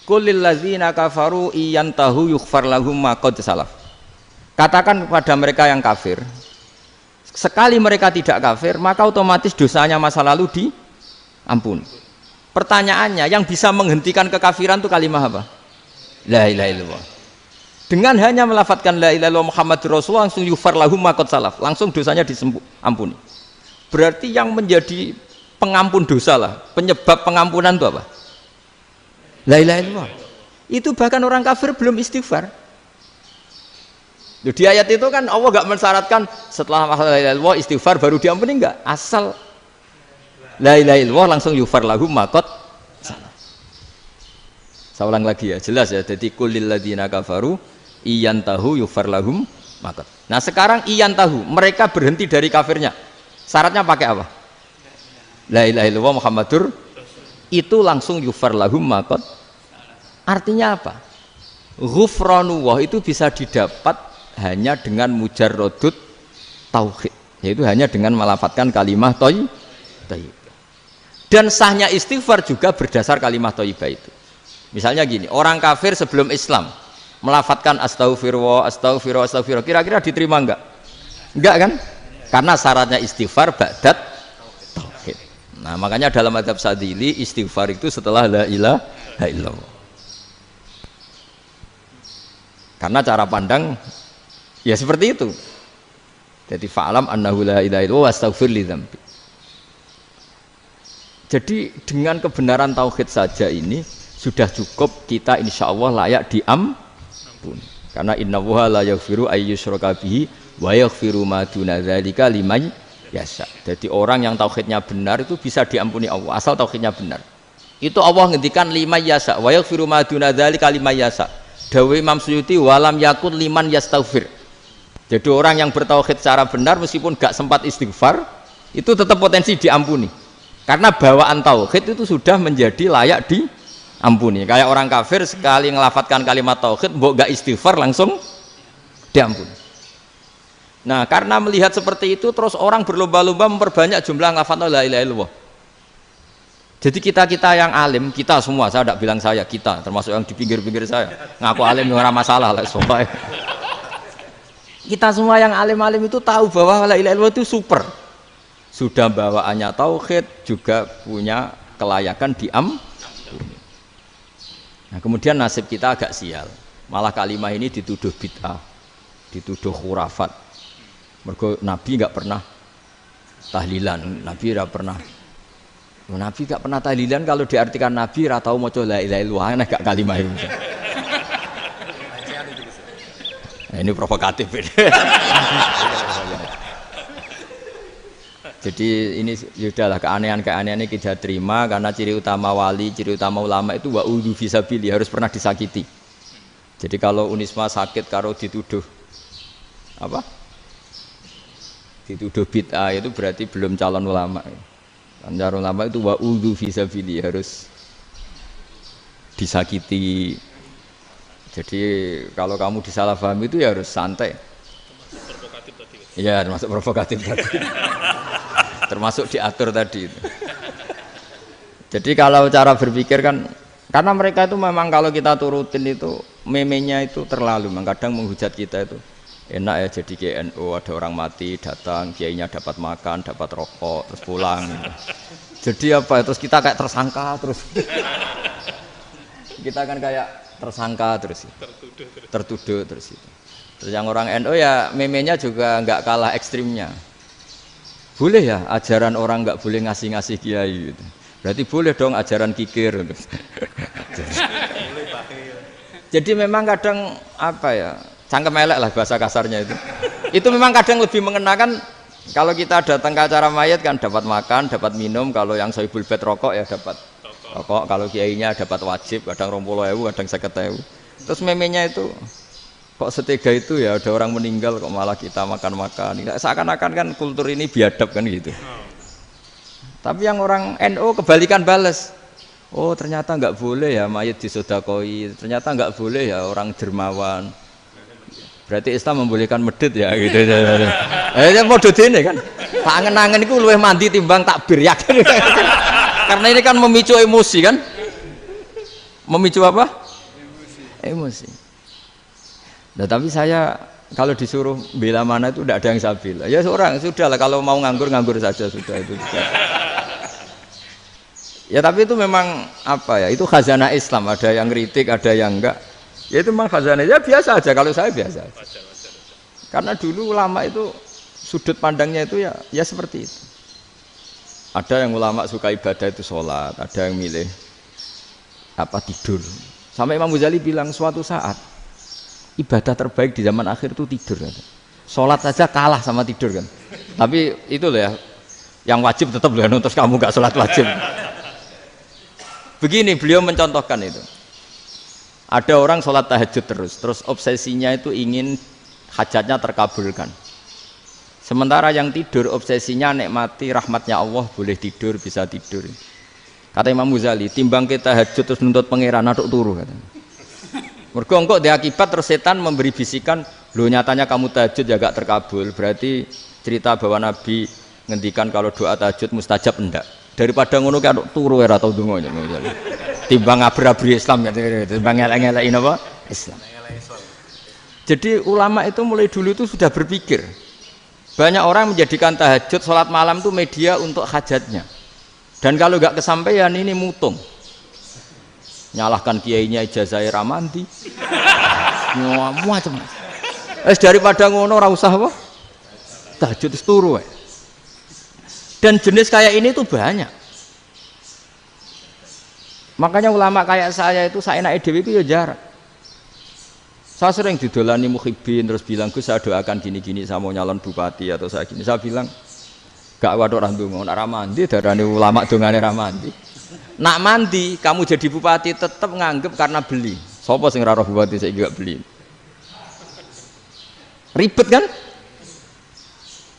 Speaker 2: Qul lil ladzina kafaru iyantahu yughfar lahum ma qad salaf. Katakan kepada mereka yang kafir, sekali mereka tidak kafir, maka otomatis dosanya masa lalu diampuni. Pertanyaannya, yang bisa menghentikan kekafiran itu kalimat apa? La ilaha illallah. Dengan hanya melafadzkan la ilaha illallah Muhammadur Rasulullah langsung yufar lahum ma qad salaf, langsung dosanya diampuni. Berarti yang menjadi pengampun dosa lah, penyebab pengampunan itu apa? La ilaha illallah. Itu bahkan orang kafir belum istighfar. Di ayat itu kan Allah enggak mensyaratkan setelah la ilaha illallah istighfar baru diampuni, enggak. Asal la ilaha illallah langsung yufar lahum ma qad salaf. Saya ulang lagi ya, jelas ya. Jadi kulil ladzina kafaru iyantahu yufar lahum ma qad. Nah, sekarang iyantahu, mereka berhenti dari kafirnya. Syaratnya pakai apa? La ilaha illallah Muhammadur, itu langsung yufar lahum ma qad. Artinya apa? Ghufranullah itu bisa didapat hanya dengan mujarrodut tauhid, yaitu hanya dengan melafadzkan kalimah thayyibah. Dan sahnya istighfar juga berdasar kalimah thayyibah itu. Misalnya gini, orang kafir sebelum Islam melafadzkan astaghfirullah, astaghfirullah, astaghfirullah, kira-kira diterima enggak? Enggak kan? Karena syaratnya istighfar ba'dat tauhid. Nah, makanya dalam mazhab Sadzili istighfar itu setelah la ilaha illallah. Karena cara pandang ya seperti itu. Jadi fa'lam annahu la ilaha illallah wastaghfir li dzambi. Jadi dengan kebenaran tauhid saja ini sudah cukup kita insya Allah layak diampuni. Karena innallaha la yaghfiru ayyusyraka bihi wa yaghfiru ma duna dzalika liman yasha. Jadi orang yang tauhidnya benar itu bisa diampuni Allah asal tauhidnya benar. Itu Allah ngendikan liman yasha wa yaghfiru ma duna dzalika liman yasha. Dawe Imam Suyuti walam yakun liman yastaghfir. Jadi orang yang bertauhid secara benar meskipun gak sempat istighfar itu tetap potensi diampuni. Karena bawaan tauhid itu sudah menjadi layak diampuni. Kayak orang kafir sekali ngelafatkan kalimat tauhid mbok gak istighfar langsung diampuni. Nah, karena melihat seperti itu terus orang berlomba-lomba memperbanyak jumlah ngelafatkan la ilaha illallah. Jadi kita yang alim, kita semua, saya tidak bilang saya, kita termasuk yang di pinggir-pinggir saya ngaku alim nggak masalah lah, soalnya kita semua yang alim-alim itu tahu bahwa la ilaha illallah itu super, sudah bawaannya tauhid, juga punya kelayakan diampuni. Nah, kemudian nasib kita agak sial, malah kalimah ini dituduh bid'ah, dituduh khurafat. Mergo Nabi nggak pernah tahlilan, Nabi tidak pernah. Nabi gak pernah tahlilan, kalau diartikan Nabi ratau maca la ilaha illallah, aneh gak kalimah itu. Nah, ini provokatif ini. Jadi ini sudahlah keanehan-keanehan ini kita terima karena ciri utama wali, ciri utama ulama itu wa'udhu fisabilillah, harus pernah disakiti. Jadi kalau Unisma sakit karo dituduh apa? Dituduh bid'ah itu berarti belum calon ulama. Anjar ulama itu wa'udhu fisabilillah, harus disakiti. Jadi kalau kamu disalahpahami itu ya harus santai. Provokatif tadi. Iya, termasuk provokatif tadi. Termasuk diatur tadi itu. Jadi kalau cara berpikir kan, karena mereka itu memang kalau kita turutin itu memenya itu terlalu, kadang menghujat kita itu. Enak ya jadi GNU, ada orang mati datang, kiainya dapat makan, dapat rokok, terus pulang gitu. Jadi apa, terus kita kayak tersangka terus. Kita kan kayak tersangka terus, tertuduh terus itu. Terus yang orang NU ya memenya juga nggak kalah ekstrimnya. Boleh ya ajaran orang nggak boleh ngasih-ngasih kiai gitu. Berarti boleh dong ajaran kikir. Jadi memang kadang apa ya, cangkem elek lah bahasa kasarnya itu. Itu memang kadang lebih mengenakan. Kalau kita datang ke acara mayat kan dapat makan, dapat minum. Kalau yang sohibul bed rokok ya dapat rokok. Kalau kiainya dapat wajib, kadang 20.000, kadang 50.000. Terus memenya itu kok setega itu ya, ada orang meninggal kok malah kita makan-makan. Seakan-akan kan kultur ini biadab kan gitu. Tapi yang orang NU kebalikan bales. Oh ternyata nggak boleh ya mayat disodakoi. Ternyata nggak boleh ya orang dermawan. Berarti Islam membolehkan medit ya gitu. Model ini kan. Tak angen-angen itu luwih mandi timbang takbir yakin. Karena ini kan memicu emosi kan. Memicu apa? Emosi. Nah, tapi saya kalau disuruh bela mana itu tidak ada yang saya bela. Ya seorang sudahlah, kalau mau nganggur saja sudah itu. Ya tapi itu memang apa ya? Itu khazanah Islam. Ada yang kritik, ada yang enggak. Ya itu memang khazanah. Ya biasa aja kalau saya biasa aja. Karena dulu ulama itu sudut pandangnya itu ya seperti itu. Ada yang ulama suka ibadah itu sholat, ada yang milih tidur. Sampai Imam Ghazali bilang suatu saat ibadah terbaik di zaman akhir itu tidur. Sholat saja kalah sama tidur kan. Tapi itu loh ya, yang wajib tetap loh, terus kamu gak sholat wajib. Begini beliau mencontohkan itu. Ada orang sholat tahajud terus obsesinya itu ingin hajatnya terkabulkan. Sementara yang tidur obsesinya nikmati rahmatnya Allah, boleh tidur, bisa tidur. Kata Imam Ghazali, timbang kita tahajud terus nuntut pangeran aduk turu katanya. Mergo engko dia akibat terus setan memberi bisikan, "Lho nyatanya kamu tahajud ya gak terkabul." Berarti cerita bahwa Nabi ngendikan kalau doa tahajud mustajab enggak. Daripada ngono ki aduk turu ora tau ndonga. Timbang ngabur-aburi Islam timbang ngelek-ngelekin apa? Islam. Jadi ulama itu mulai dulu itu sudah berpikir. Banyak orang menjadikan tahajud, sholat malam itu media untuk hajatnya. Dan kalau nggak kesampaian ini mutung. Nyalahkan kiainya ijazah ramandi. Macam. Daripada ngono ora usah apa? Tahajud turu. Dan jenis kayak ini tuh banyak. Makanya ulama kayak saya itu saenake dhewe itu ya jarak. Saya sering didolani muhibbin terus bilang, "Gus, saya doakan gini-gini, saya mau nyalon bupati atau saya gini." Saya bilang, "Gak waduh orang ndonga, nek ra mandi darane ulama dongane ra mandi." Nak mandi, kamu jadi bupati tetap nganggep karena beli. Sopo sing ora roh bupati saiki gak beli? Ribet kan?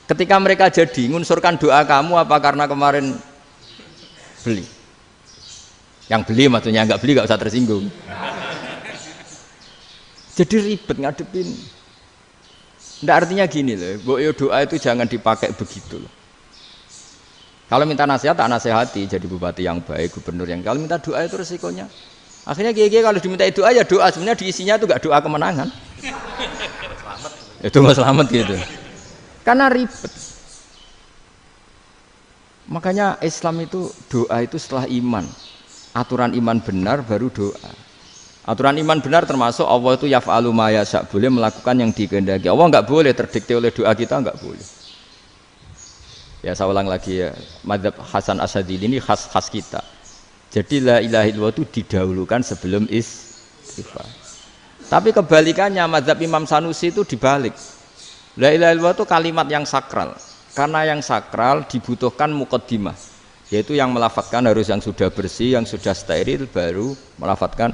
Speaker 2: Ketika mereka jadi ngunsurkan doa kamu apa karena kemarin beli? Yang beli maksudnya nggak beli nggak usah tersinggung. Jadi ribet ngadepin. Nggak artinya gini loh, doa itu jangan dipakai begitu loh. Kalau minta nasihat, tak nasihati jadi bupati yang baik, gubernur yang. Kalau minta doa itu resikonya. Akhirnya kiai kalau diminta doa ya doa, sebenarnya diisinya itu nggak doa kemenangan. Itu nggak selamat gitu. Karena ribet. Makanya Islam itu doa itu setelah iman. Aturan iman benar baru doa. Aturan iman benar termasuk Allah itu yaf'alu ma yasha, boleh melakukan yang dikehendaki. Allah enggak boleh terdikte oleh doa kita, enggak boleh. Ya saya ulang lagi ya, mazhab Hasan Asyadzili ini khas kita. Jadi la ilaha illallah itu didahulukan sebelum istighfar. Tapi kebalikannya mazhab Imam Sanusi itu dibalik. La ilaha illallah itu kalimat yang sakral. Karena yang sakral dibutuhkan muqaddimah, yaitu yang melafadzkan harus yang sudah bersih, yang sudah steril baru melafadzkan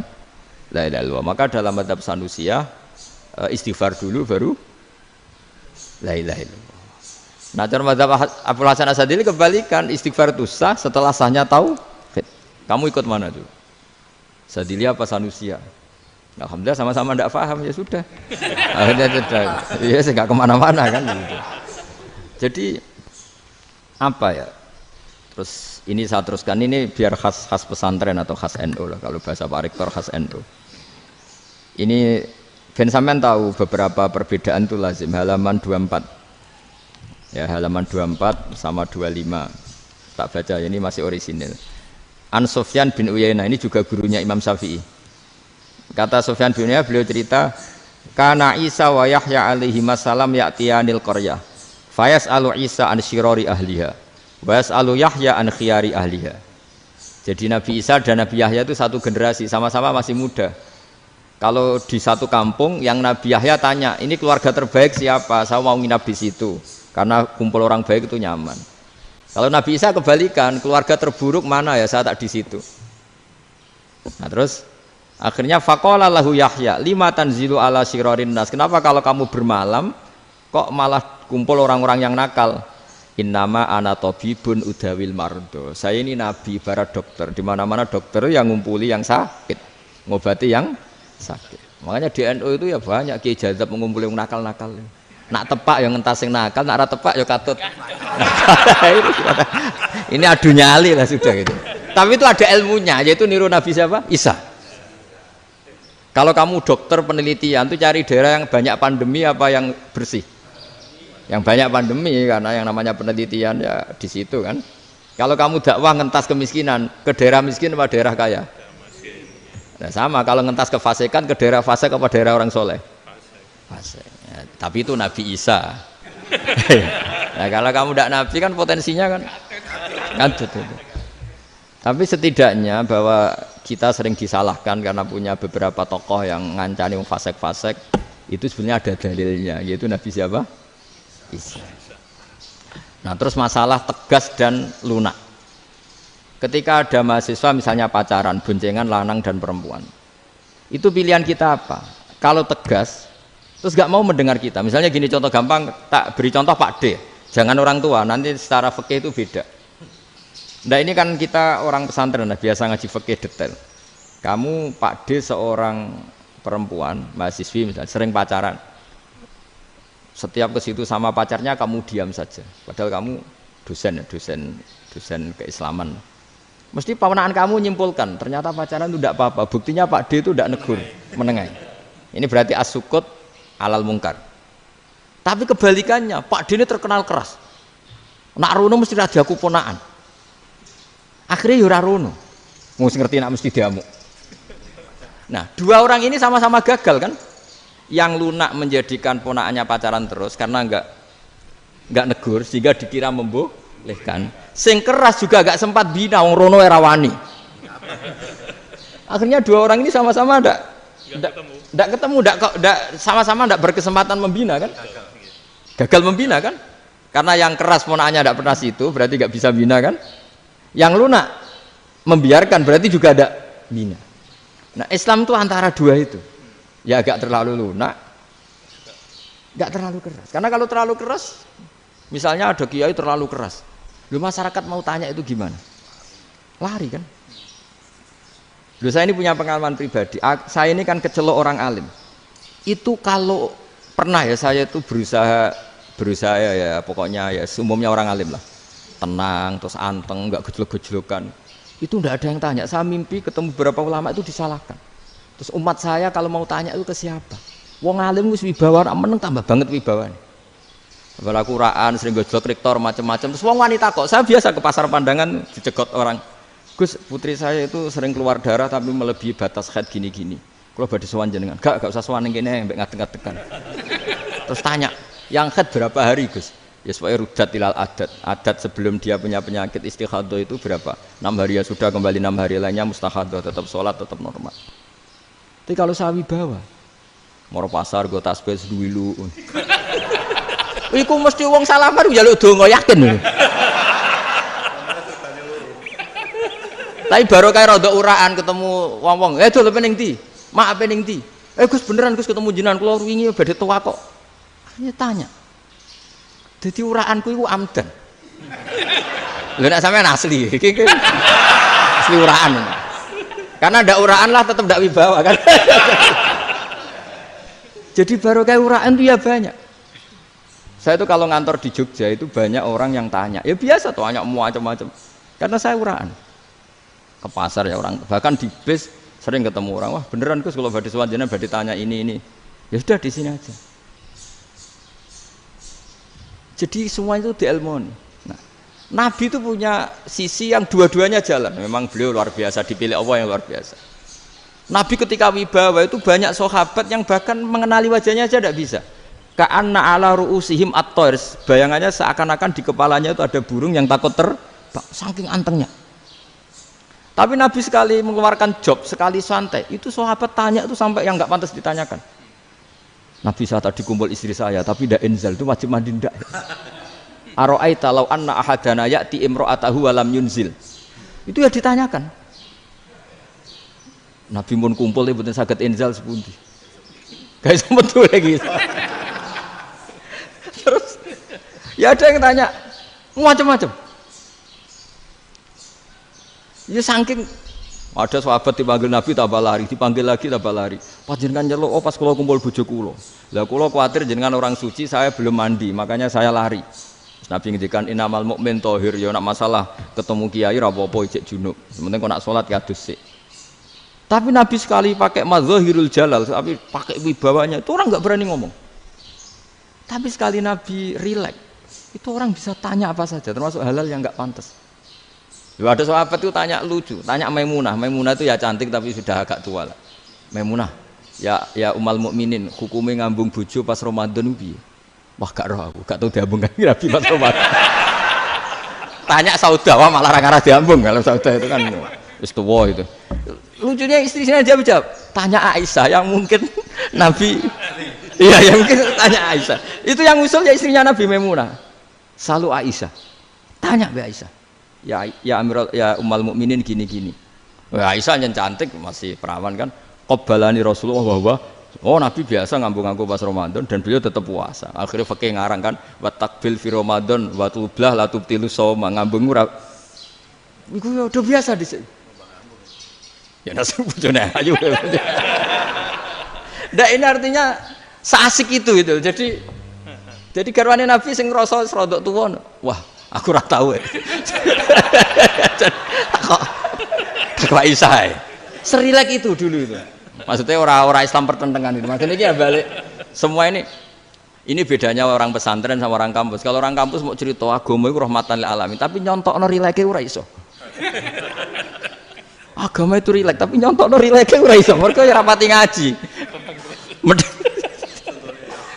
Speaker 2: la ilaha illallah. Maka dalam mazhab Sanusiyah istighfar dulu baru la ilaha illallah. Nah, dalam mazhab Abdul Hasan Asyadzili kebalikan, istighfar itu sah setelah sahnya tauhid. Kamu ikut mana tuh? Asyadzili apa Sanusiyah? Alhamdulillah sama-sama tidak paham, ya sudah. Akhirnya sudah. Ya saya nggak kemana-mana kan gitu. Jadi apa ya? Terus ini saya teruskan, ini biar khas pesantren atau khas NU lah, kalau bahasa Pak Rektor khas NU. Ini Ben sampean tahu beberapa perbedaan itu lazim, halaman 24. Ya, halaman 24 sama 25. Tak baca, ini masih orisinil. An Sufyan bin Uyainah, ini juga gurunya Imam Syafi'i. Kata Sufyan bin Uyainah, beliau cerita, kana Isa wa Yahya alaihi masalam ya'tiyanil qaryah. Fayas'alu Isa an syirari ahliha. Wa yas'alu Yahya an khiyari ahliha. Jadi Nabi Isa dan Nabi Yahya itu satu generasi, sama-sama masih muda. Kalau di satu kampung yang Nabi Yahya tanya, ini keluarga terbaik siapa? Saya mau nginap di situ. Karena kumpul orang baik itu nyaman. Kalau Nabi Isa kebalikan, keluarga terburuk mana ya, saya tak di situ. Nah terus akhirnya faqala lahu Yahya, lima tanzilu ala syirarin nas. Kenapa kalau kamu bermalam kok malah kumpul orang-orang yang nakal? Innama ana tabibun udawil mardo. Saya ini nabi ibarat dokter. Di mana-mana dokter yang ngumpuli yang sakit, ngobati yang sakit. Makanya di NU itu ya banyak kiai jazab mengumpuli yang nakal-nakal. Nak tepak yang ngentas yang nakal, nak ra tepak ya katut. Ini adu nyali lah sudah gitu. Tapi itu ada ilmunya, yaitu niru Nabi siapa? Isa. Kalau kamu dokter penelitian itu cari daerah yang banyak pandemi apa yang bersih? Yang banyak pandemi, karena yang namanya penelitian ya di situ kan. Kalau kamu dakwah ngentas kemiskinan, ke daerah miskin apa daerah kaya? Nah sama kalau ngentas kefasikan ke daerah fasik apa daerah orang soleh? Fasik. Ya, tapi itu Nabi Isa. Nah kalau kamu tidak Nabi kan potensinya kan itu. Tapi setidaknya bahwa kita sering disalahkan karena punya beberapa tokoh yang ngancani fasik-fasik, itu sebenarnya ada dalilnya, yaitu Nabi siapa? Isa. Nah terus masalah tegas dan lunak. Ketika ada mahasiswa misalnya pacaran, boncengan lanang dan perempuan, itu pilihan kita apa? Kalau tegas, terus gak mau mendengar kita. Misalnya gini contoh gampang, tak beri contoh Pak D. Jangan orang tua, nanti secara fikih itu beda. Nah ini kan kita orang pesantren, biasa ngaji fikih detail. Kamu Pak D seorang perempuan, mahasiswi misalnya, sering pacaran. Setiap ke situ sama pacarnya kamu diam saja. Padahal kamu dosen keislaman. Mesti pamanaan kamu nyimpulkan, ternyata pacaran itu tidak apa-apa. Buktinya Pak D itu tidak negur, menengai. Ini berarti as-sukut alal mungkar. Tapi kebalikannya, Pak D ini terkenal keras. Nak rono mesti rajaku ponaan. Akhirnya yura rono. Mesti ngerti nak mesti diamuk. Nah, dua orang ini sama-sama gagal kan? Yang lunak menjadikan ponaannya pacaran terus karena enggak negur sehingga dikira membolehkan. Sing keras juga enggak sempat bina wong rono era wani. Akhirnya dua orang ini sama-sama enggak ketemu, sama-sama enggak berkesempatan membina kan? Gagal membina kan? Karena yang keras ponaannya enggak pernah situ, berarti enggak bisa bina kan? Yang lunak membiarkan berarti juga ada bina. Nah Islam itu antara dua itu, ya agak terlalu lunak, nggak terlalu keras. Karena kalau terlalu keras, misalnya ada kiai terlalu keras, lu masyarakat mau tanya itu gimana? Lari kan? Lu saya ini punya pengalaman pribadi. Saya ini kan kecelok orang alim. Itu kalau pernah ya saya itu berusaha ya pokoknya ya umumnya orang alim lah. Tenang, terus anteng, nggak gejlok-gejlokan. Itu nggak ada yang tanya. Saya mimpi ketemu beberapa ulama itu disalahkan. Terus umat saya kalau mau tanya itu ke siapa? Wong alim wis wibawa, meneng tambah banget wibawan. Kalau Quran sering gejlok rektor macam-macam. Terus wong wanita kok. Saya biasa ke pasar pandangan dicegot orang. Gus, putri saya itu sering keluar darah tapi melebihi batas haid gini-gini. Kalau badhe sowan jenengan, gak usah sowan ning kene mbek ngadeg-ngadegan. Terus tanya, yang haid berapa hari, Gus? Ya supaya rudat ilal adat sebelum dia punya penyakit istihadah itu berapa? 6 hari ya sudah, kembali 6 hari lainnya mustahadah, tetap sholat, tetap normal. Tapi kalau sawi bawa mau pasar gue tasbih seduwilu iku mesti wong salaman njaluk donga yakin. Tapi baru kayak rada uraan ketemu wong-wong, dol pening ndi? Mak pening ndi? Gus beneran Gus ketemu jenengan kula wingi badhe tuwa kok. Hanya tanya. Jadi uraanku itu amdan. Lho nek sampean asli, iki asli uraan. Karena ndak uraan lah tetap ndak wibawa kan. Jadi baru kayak uraan itu ya banyak. Saya itu kalau ngantor di Jogja itu banyak orang yang tanya. Ya biasa tuh tanya macam-macam. Karena saya uraan. Ke pasar ya orang, bahkan di bis sering ketemu orang, wah beneran Gus kalau badhe sowan jenengan badhe tanya ini. Ya sudah di sini aja. Jadi semua itu diilmoni. Nah, Nabi itu punya sisi yang dua-duanya jalan. Memang beliau luar biasa, dipilih Allah yang luar biasa. Nabi ketika wibawa itu banyak sahabat yang bahkan mengenali wajahnya aja tidak bisa. Ka'anna ala ru'usihim at-thair. Bayangannya seakan-akan di kepalanya itu ada burung yang takut terbang, saking antengnya. Tapi Nabi sekali mengeluarkan job, sekali santai, itu sahabat tanya itu sampai yang nggak pantas ditanyakan. Nabi saat tadi kumpul istri saya, tapi tidak enzal itu wajib mandi ndak. Aro'aita law anna ahadana ya'ti imra'atahu wa lam yunzil. Itu ya ditanyakan. Nabi pun kumpul ya mboten saged enzal sepundi. Guys betul lagi. Terus ya ada yang tanya macam-macam. Ya saking ada sahabat dipanggil Nabi tambah lari, dipanggil lagi tambah lari. Panjenengan nyeluk, oh pas kula kumpul bojo kula. Lah kula kuwatir jenengan orang suci, saya belum mandi, makanya saya lari. Terus Nabi ngendikan innamal mukmin thahir, ya nak masalah ketemu kiai ra apa-apa ijek junub. Sementing kok nak salat ya adus sik. Tapi Nabi sekali pakai madzahirul jalal, tapi pakai wibawanya, itu orang enggak berani ngomong. Tapi sekali Nabi rileks, itu orang bisa tanya apa saja, termasuk halal yang enggak pantas. Ada sahabat itu tanya lucu, tanya Maimunah. Maimunah itu ya cantik tapi sudah agak tua lah. Maimunah, ya umal mukminin, hukumnya ngambung bojo pas Ramadan piye? Wah gak roh aku, gak tahu diambung kan Nabi pas Ramadan. Tanya Saudah, wah malah ra diambung kalau Saudah itu kan wis tuwa itu. Lucunya istrinya jawab, tanya Aisyah yang mungkin Nabi, iya yang mungkin tanya Aisyah. Itu yang usul ya istrinya Nabi Maimunah. Selalu Aisyah, tanya be Aisyah. Ya Amirul ya umal mukminin gini-gini. Wah, Aisyah yang cantik masih perawan kan. Qabbalani Rasulullah bahwa Nabi biasa ngambung-ngambung pas Ramadan dan beliau tetap puasa. Akhirnya fakih ngarang kan wa takbil fi Ramadan wa tublah la tubtilu shauma ngambung ora. Iku ya udah biasa dhisik. Ya nasib bojone ayu. Nah ini artinya seasik itu gitu. Jadi garwane Nabi sing ngrasa rodok tuwa. Wah, aku ora tahu ya. Kok Aisyah. Serilek itu dulu itu. Maksudnya orang-orang Islam pertentangan itu. Maksudnya ini ya balik semua ini bedanya orang pesantren sama orang kampus. Kalau orang kampus mau cerita agama itu rahmatan lil alamin, tapi nyontokno rileke ora iso. Agama itu rilek, tapi nyontokno rileke ora iso. Mergo ya rapati ngaji.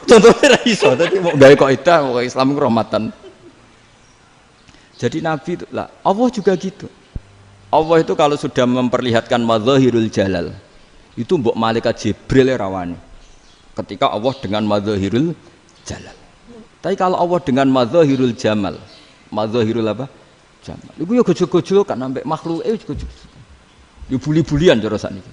Speaker 2: Contohnya ora iso, dadi mau gawe kaidah kok Islam itu rahmatan. Jadi Nabi itu lah, Allah juga gitu. Allah itu kalau sudah memperlihatkan madzahirul jalal, itu mbok malaikat Jibril rawani. Ketika Allah dengan madzahirul jalal. Tapi kalau Allah dengan madzahirul jamal, madzahirul apa? Jamal. Iku ya gojo-gojo kan ambek makhluke gojo. Ya buli-bulian cara sakniki.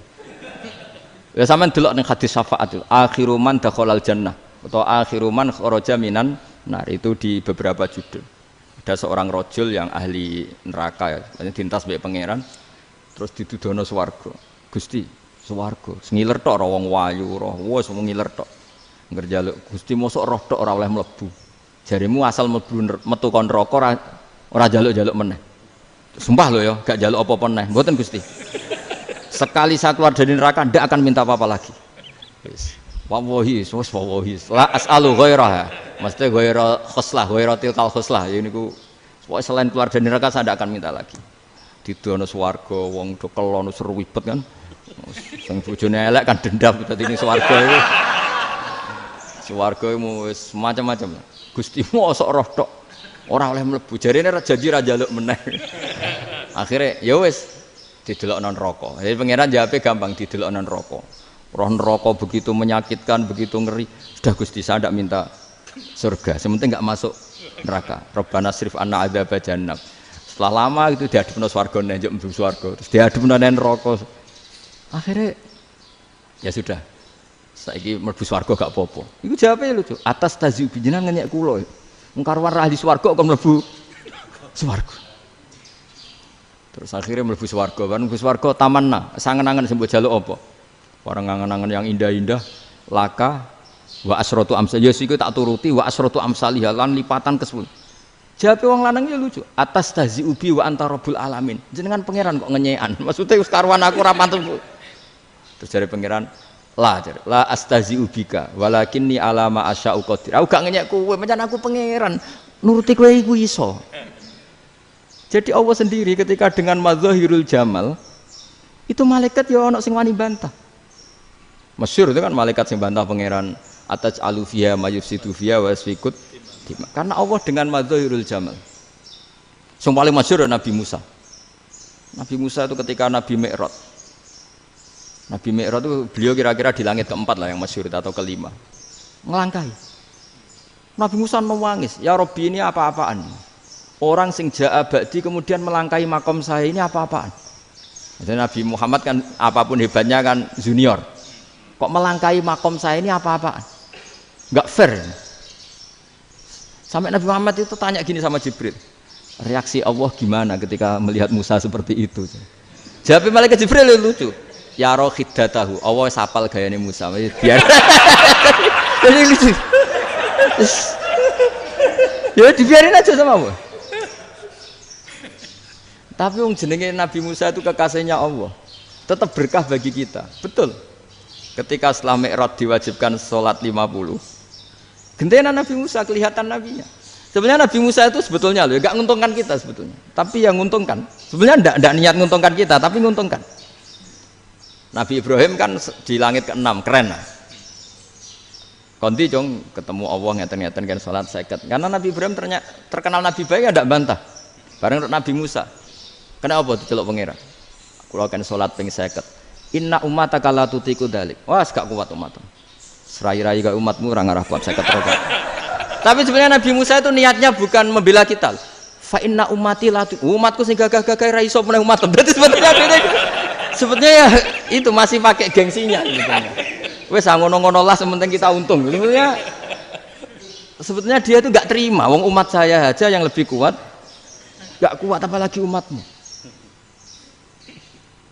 Speaker 2: Ya sampean delok ning hadis syafaat itu, akhiru man dakhalal jannah atau akhiru man kharaja minan nar, itu di beberapa judul. Ada seorang rojul yang ahli neraka ya, dintas mbek pangeran terus ditudono swarga. Gusti, swarga sengiler tok ora wong wayu roh, wis wong ngiler tok. Ngerjaluk Gusti mosok roh tok ora oleh mlebu. Jarimu asal mlebu metu kon neraka ora jaluk-jaluk meneh. Sumpah lho ya, gak jaluk apa-apa meneh. Mboten Gusti. Sekali saya keluar dari neraka ndak akan minta apa-apa lagi. Wis. Wallahi, wallahi. La as'alu ghairaha. Maksudnya ghaira khoslah, ghaira tilkal khoslah. Ya niku selain keluar dari neraka saya ndak akan minta lagi. Didono swarga wong do kelon seruwibet kan. Sing bojone elek kan dendam dadi ning swarga iku. Swarga iku wis macam-macam. Gusti mosok roh tok ora oleh mlebu. Jarene janji ra njaluk meneh. Akhire ya wis didelokno neraka. Jadi pangeran jawabe gampang, didelokno neraka. Roh neraka begitu menyakitkan, begitu ngeri. Sudah Gusti saya tidak minta surga, sementing enggak masuk neraka. Rabbana srif anna adzab jahannam. Setelah lama itu diadepno swarga njuk mlebu swarga, terus diadepno nang neraka. Akhirnya ya sudah. Saiki mlebu swarga gak apa-apa. Iku jawabe lucu. Atas taziu jenengan ngenyek kula. Wong karuan ahli swarga kok mlebu swarga. Terus akhirnya mlebu swarga, kan mlebu swarga tamanna, sangen-angen sembah jaluk apa? Orang angan-angan yang indah-indah, laka wa asratu amsal, ya siku tak turuti wa asratu amsalihah lan lipatan ke-10. Jawabe wong lanang ya lucu. Atas tazi ubi wa anta rabbul alamin. Jenengan pangeran kok ngenyekan. Maksudnya wis karuan aku ora pantes. Terus jare pangeran, la astazi ubika walakinni alama asya'u qadir. Aku gak ngenyek kowe, pancen aku pangeran. Nuruti kowe iku iso. Jadi Allah sendiri ketika dengan madzahirul jamal itu malaikat ya ono sing wani bantah. Masyhur itu kan malaikat sing bantah pangeran atas alufia mayufsidu fiha wa yasfikut. Karena Allah dengan madzahirul jamal. Yang paling masyhur Nabi Musa. Nabi Musa itu ketika Nabi Mi'raj. Nabi Mi'raj itu beliau kira-kira di langit keempat lah yang masyhur atau kelima. Ngelangkahi. Nabi Musa menangis, "Ya Rabbi, ini apa-apaan? Orang sing ja'a ba'di kemudian melangkahi makom saya, ini apa-apaan?" Jadi Nabi Muhammad kan apapun hebatnya kan junior. Kok melangkahi makom saya ini apa-apaan? Enggak fair. Sampai Nabi Muhammad itu tanya gini sama Jibril. Reaksi Allah gimana ketika melihat Musa seperti itu? Jawab malaikat Jibril lucu. Ya roh khiddatahu. Allah sapal gayane Musa. Biar. Jadi lucu. Ya dibiarin aja sama Allah. Tapi wong jenenge Nabi Musa itu kekasihnya Allah. Tetap berkah bagi kita. Betul. Ketika setelah Mi'raj diwajibkan sholat 50. Gentenan Nabi Musa kelihatan nabinya. Sebenarnya Nabi Musa itu sebetulnya loh, nggak menguntungkan kita sebetulnya. Tapi yang menguntungkan, sebenarnya nggak niat menguntungkan kita, tapi menguntungkan. Nabi Ibrahim kan di langit ke-6, keren lah. Konti jong ketemu Allah ngeten-ngeten kan salat seket. Karena Nabi Ibrahim terkenal Nabi baik ya ndak bantah. Bareng Nabi Musa. Kenapa diceluk pangeran? Kula kan salat ping 50. Inna ummataka la tutiku dalik. Wah, gak kuat umatmu. Serai-rai gak umatmu ora ngarah kuat 50 rokaat. Tapi sebenarnya Nabi Musa itu niatnya bukan membela kita. Fa inna ummati la umatku sing gagah-gagah ra iso meneh umat. Berarti sebetulnya ya itu masih pakai gengsinya sebetulnya. Wes ngono-ngono lah sementing kita untung. Sebetulnya dia itu nggak terima. Wong umat saya aja yang lebih kuat, nggak kuat apalagi umatmu.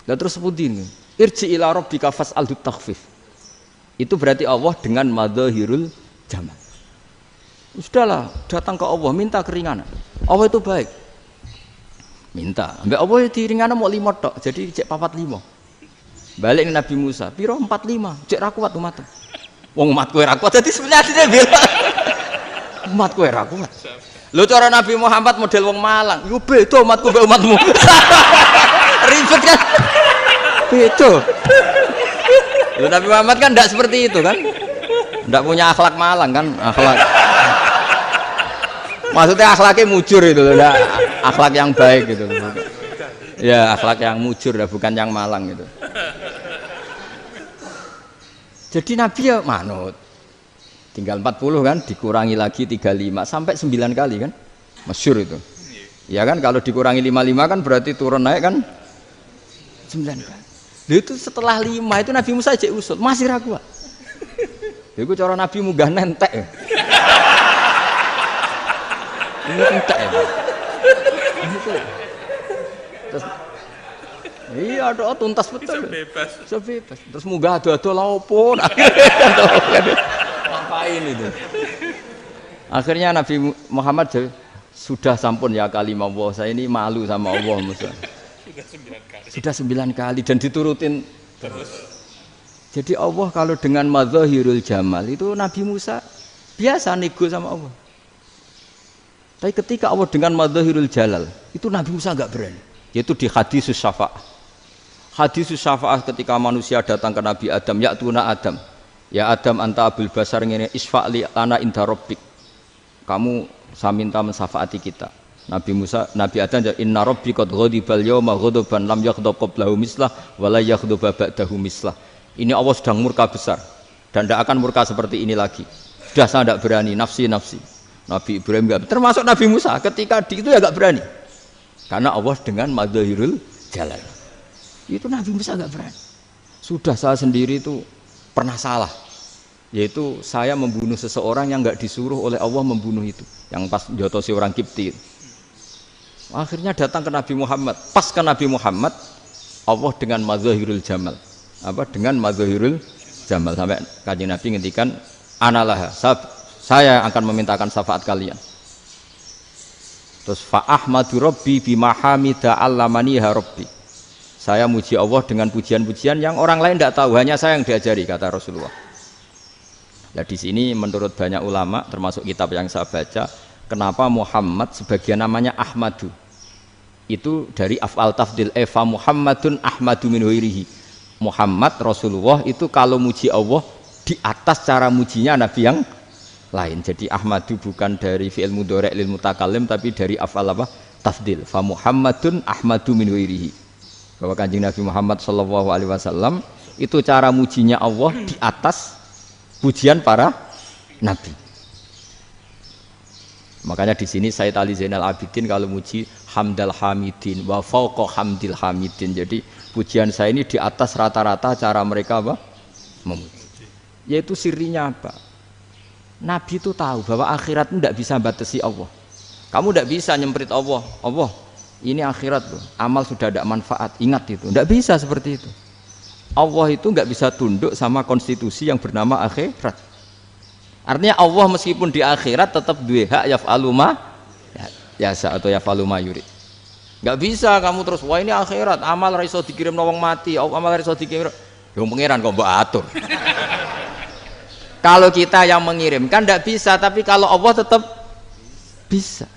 Speaker 2: Dan terus sebutin, irji ila rabbika fas'alhu takhfif. Itu berarti Allah dengan madzahirul jamal. Sudahlah, datang ke Allah minta keringanan. Allah itu baik. Minta. Mbak Allah di ringanan mau 5 tok, jadi cek 45. Balik ke Nabi Musa, piro 45, cek ra kuat umat. Wong umatku ora kuat, jadi sebenarnya dia bilang umatku ora kuat. Lho cara Nabi Muhammad model wong Malang, yo beda umatku mbek umatmu. Ribet kan? Beda. Lho Nabi Muhammad kan enggak seperti itu kan? Enggak punya akhlak Malang kan? Akhlak. Maksudnya akhlaknya mujur itu loh, enggak akhlak yang baik gitu. Ya, akhlak yang mujur bukan yang Malang gitu. Jadi Nabi ya manut. Tinggal 40 kan, dikurangi lagi 35 sampai 9 kali kan? Masyhur itu. Ya kan kalau dikurangi 55 kan berarti turun naik kan 9 kali. Itu setelah 5 itu Nabi Musa cek usul, masih ragu. Iku cara Nabi munggah nentek. Ini entek ya. Terus iya doa tuntas betul. Bisa bebas. Terus munggah ado-ado lha opo. Ngapain itu? Akhirnya Nabi Muhammad sudah sampun ya kalimah Allah, saya ini malu sama Allah Musa. Sudah 9 kali dan diturutin terus. Jadi Allah kalau dengan madzahirul jamal itu Nabi Musa biasa nego sama Allah. Tapi ketika Allah dengan madzahirul jalal itu Nabi Musa enggak berani. Yaitu di hadisus syafa'ah. Hadisus syafa'ah ketika manusia datang ke Nabi Adam, ya tuna Adam. Ya Adam anta abul basar ngene isfa'li lana inda rabbik. Kamu saya minta mensyafaati kita. Nabi Musa, Nabi Adam inna rabbi qad ghadibal yawma ghadaban lam yaghdab qablahu mislah wa la yaghdab ba'dahu mislah. Ini Allah sedang murka besar dan tidak akan murka seperti ini lagi. Sudah saya tidak berani nafsi. Nabi Ibrahim enggak, termasuk Nabi Musa ketika di itu ya enggak berani. Karena Allah dengan madzahirul jalal. Itu Nabi Musa enggak berani. Sudah saya sendiri itu pernah salah. Yaitu saya membunuh seseorang yang enggak disuruh oleh Allah membunuh itu. Yang pas jotosi orang Kipti. Akhirnya datang ke Nabi Muhammad. Pas ke Nabi Muhammad Allah dengan madzahirul jamal. Dengan madzahirul jamal sampai Kanjeng Nabi ngendikan analah saya akan memintakan syafaat kalian. Terus fa ahmadu rabbi bima hamida allamaniha rabbi. Saya muji Allah dengan pujian-pujian yang orang lain tidak tahu, hanya saya yang diajari, kata Rasulullah. Nah di sini menurut banyak ulama termasuk kitab yang saya baca, kenapa Muhammad sebagian namanya Ahmadu? Itu dari af'al tafdil fa Muhammadun ahmadu min ghairihi. Muhammad Rasulullah itu kalau muji Allah di atas cara mujinya nabi yang lain. Jadi Ahmadu bukan dari fi'il mudhari' lil mutakallim tapi dari af'al apa? Tafdil. Fa Muhammadun ahmadu min ghairihi. Bahwa Kanjeng Nabi Muhammad sallallahu alaihi wasallam itu cara mujinya Allah di atas pujian para nabi. Makanya di sini Sayyid Ali Zainal Abidin kalau muji hamdal hamidin wa fauqa hamdil hamidin. Jadi pujian saya ini di atas rata-rata cara mereka apa? Memuji. Yaitu sirinya apa? Nabi itu tahu bahwa akhirat tidak bisa batasi Allah. Kamu tidak bisa nyemprit Allah. Allah, ini akhirat loh. Amal sudah tidak manfaat. Ingat itu. Tidak bisa seperti itu. Allah itu nggak bisa tunduk sama konstitusi yang bernama akhirat. Artinya Allah meskipun di akhirat tetap duwe hak yaf'alu ma yasa atau yaf'alu ma yurid. Nggak bisa kamu terus wah ini akhirat amal ra iso dikirim wong mati, amal ra iso dikirim. Yo pangeran kok mbok atur. Kalau kita yang mengirimkan tidak bisa, tapi kalau Allah tetap Bisa.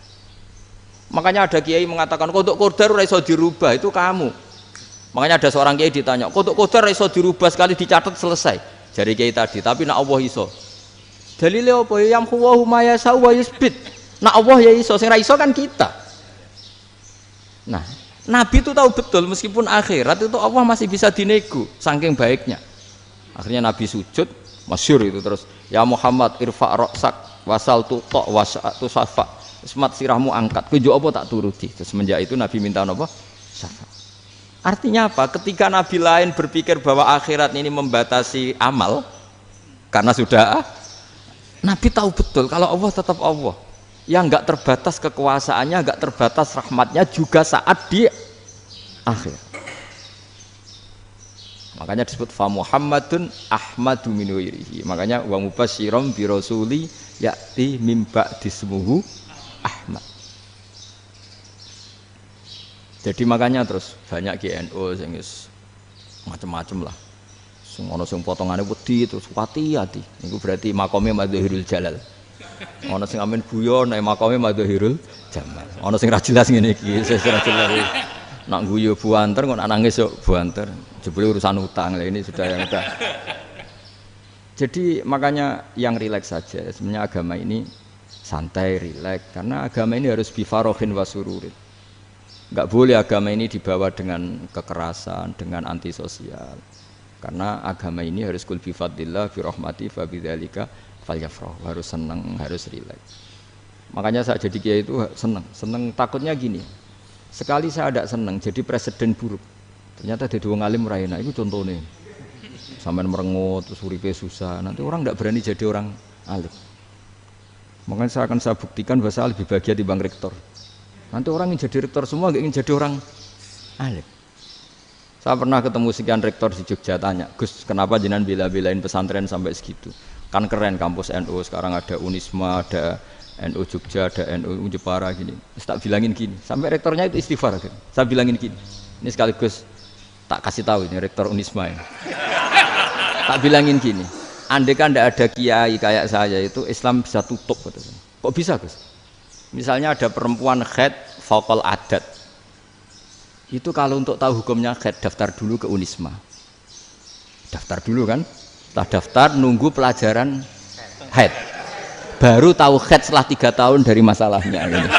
Speaker 2: Makanya ada kiai mengatakan kodok qadar ora iso dirubah, itu kamu. Makanya ada seorang kiai ditanya, kodok qadar ora iso dirubah, sekali dicatat selesai. Jari kiai tadi, tapi nak Allah iso. Dalile apa? Yam huwa ma yasha wa yusbit. Nak Allah ya iso, sing ra iso kan kita. Nah, Nabi itu tahu betul meskipun akhirat itu Allah masih bisa dinego saking baiknya. Akhirnya Nabi sujud, masyhur itu terus, ya Muhammad irfa' ra'sak wasal tuqa wasa'tu safa. Semat sirahmu angkat, kejo apa tak turuti. Semenjak itu Nabi minta apa? Syafaat. Artinya apa? Ketika Nabi lain berpikir bahwa akhirat ini membatasi amal, karena sudah Nabi tahu betul kalau Allah tetap Allah, yang nggak terbatas kekuasaannya, nggak terbatas rahmatnya juga saat di akhir. Makanya disebut fa Muhammadun Ahmadu min wirihi. Makanya wa mubasyiram bi rasuli ya'ti mim ba'di ismuhu Ahmad. Jadi makanya terus banyak GNO sing macam-macam lah. Sing ono sing potongane wedi terus hati-hati. Niku berarti makome Madhahirul Jalal. Ono sing amen guyon nek makome Madhahirul Jamal. Ono sing ra jelas ngene iki, sing ra jelas. Nak guyu buanter kok nak nangis yo buanter. Jebule urusan utang. Lah ini sudah yang udah. Jadi makanya yang rileks saja. Sebenarnya agama ini santai, rileks, karena agama ini harus bifarohin wasururin. Enggak boleh agama ini dibawa dengan kekerasan, dengan antisosial. Karena agama ini harus kul bifadillah bi rahmati fa bidzalika falyafrah, harus senang, harus rileks. Makanya saya jadi kiai itu senang takutnya gini. Sekali saya tidak senang jadi presiden buruk. Ternyata jadi wong alim ra enak, itu contohnya. Sampean merengut terus uripe susah, nanti orang tidak berani jadi orang alim. Makanya saya buktikan bahwa saya lebih bahagia dibanding rektor. Nanti orang ingin jadi rektor semua, nggak ingin jadi orang alim. Saya pernah ketemu sekian rektor di Jogja, tanya, Gus, kenapa jenengan bela-belain pesantren sampai segitu? Kan keren kampus NU, sekarang ada Unisma, ada NU Jogja, ada NU Jepara gini. Tak bilangin gini, sampai rektornya itu istighfar. Kan? Saya bilangin gini, ini sekaligus tak kasih tahu ini rektor Unisma ini. Tak bilangin gini. Andai kan tidak ada kiai kayak saya itu Islam bisa tutup. Kok bisa Gus? Misalnya ada perempuan haid faqal adat. Itu kalau untuk tahu hukumnya haid daftar dulu ke Unisma. Daftar dulu kan? Setelah daftar nunggu pelajaran haid. Baru tahu haid setelah 3 tahun dari masalahnya. Gitu.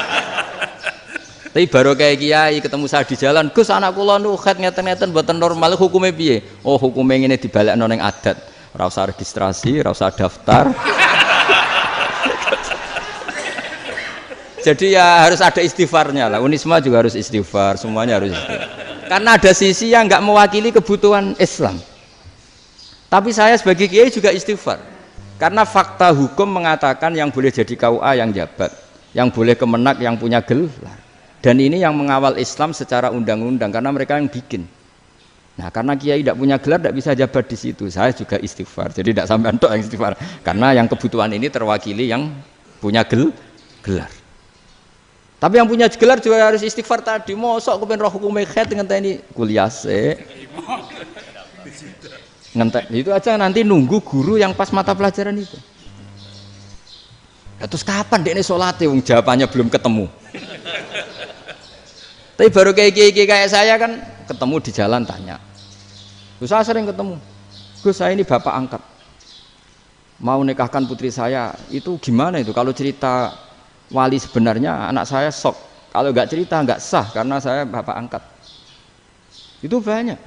Speaker 2: Tapi baru kayak kiai ketemu saya di jalan, Gus anak kula nu haid ngeten-ngeten mboten normal hukumnya piye? Oh hukumnya ngene dibalekno ning adat. Ora usah registrasi, ora usah daftar. Jadi ya harus ada istighfarnya lah. Unisma juga harus istighfar, semuanya harus istighfar. Karena ada sisi yang enggak mewakili kebutuhan Islam. Tapi saya sebagai kiai juga istighfar. Karena fakta hukum mengatakan yang boleh jadi KUA yang jabat, yang boleh kemenak yang punya gelar. Dan ini yang mengawal Islam secara undang-undang karena mereka yang bikin. Nah, karena kiai tidak punya gelar, tidak bisa jabat di situ. Saya juga istighfar. Jadi tidak sampai untuk yang istighfar. Karena yang kebutuhan ini terwakili yang punya gelar. Tapi yang punya gelar juga harus istighfar tadi. Mosok kepen roh hukum haid ngenteni kuliah se. Ngentek itu aja nanti nunggu guru yang pas mata pelajaran itu. Ya, terus kapan dekne salate wong jawabannya belum ketemu. Tapi baru kayak saya kan ketemu di jalan tanya. Gus saya sering ketemu. Gus saya ini bapak angkat. Mau nikahkan putri saya. Itu gimana itu? Kalau cerita wali sebenarnya anak saya sok. Kalau nggak cerita nggak sah karena saya bapak angkat. Itu banyak.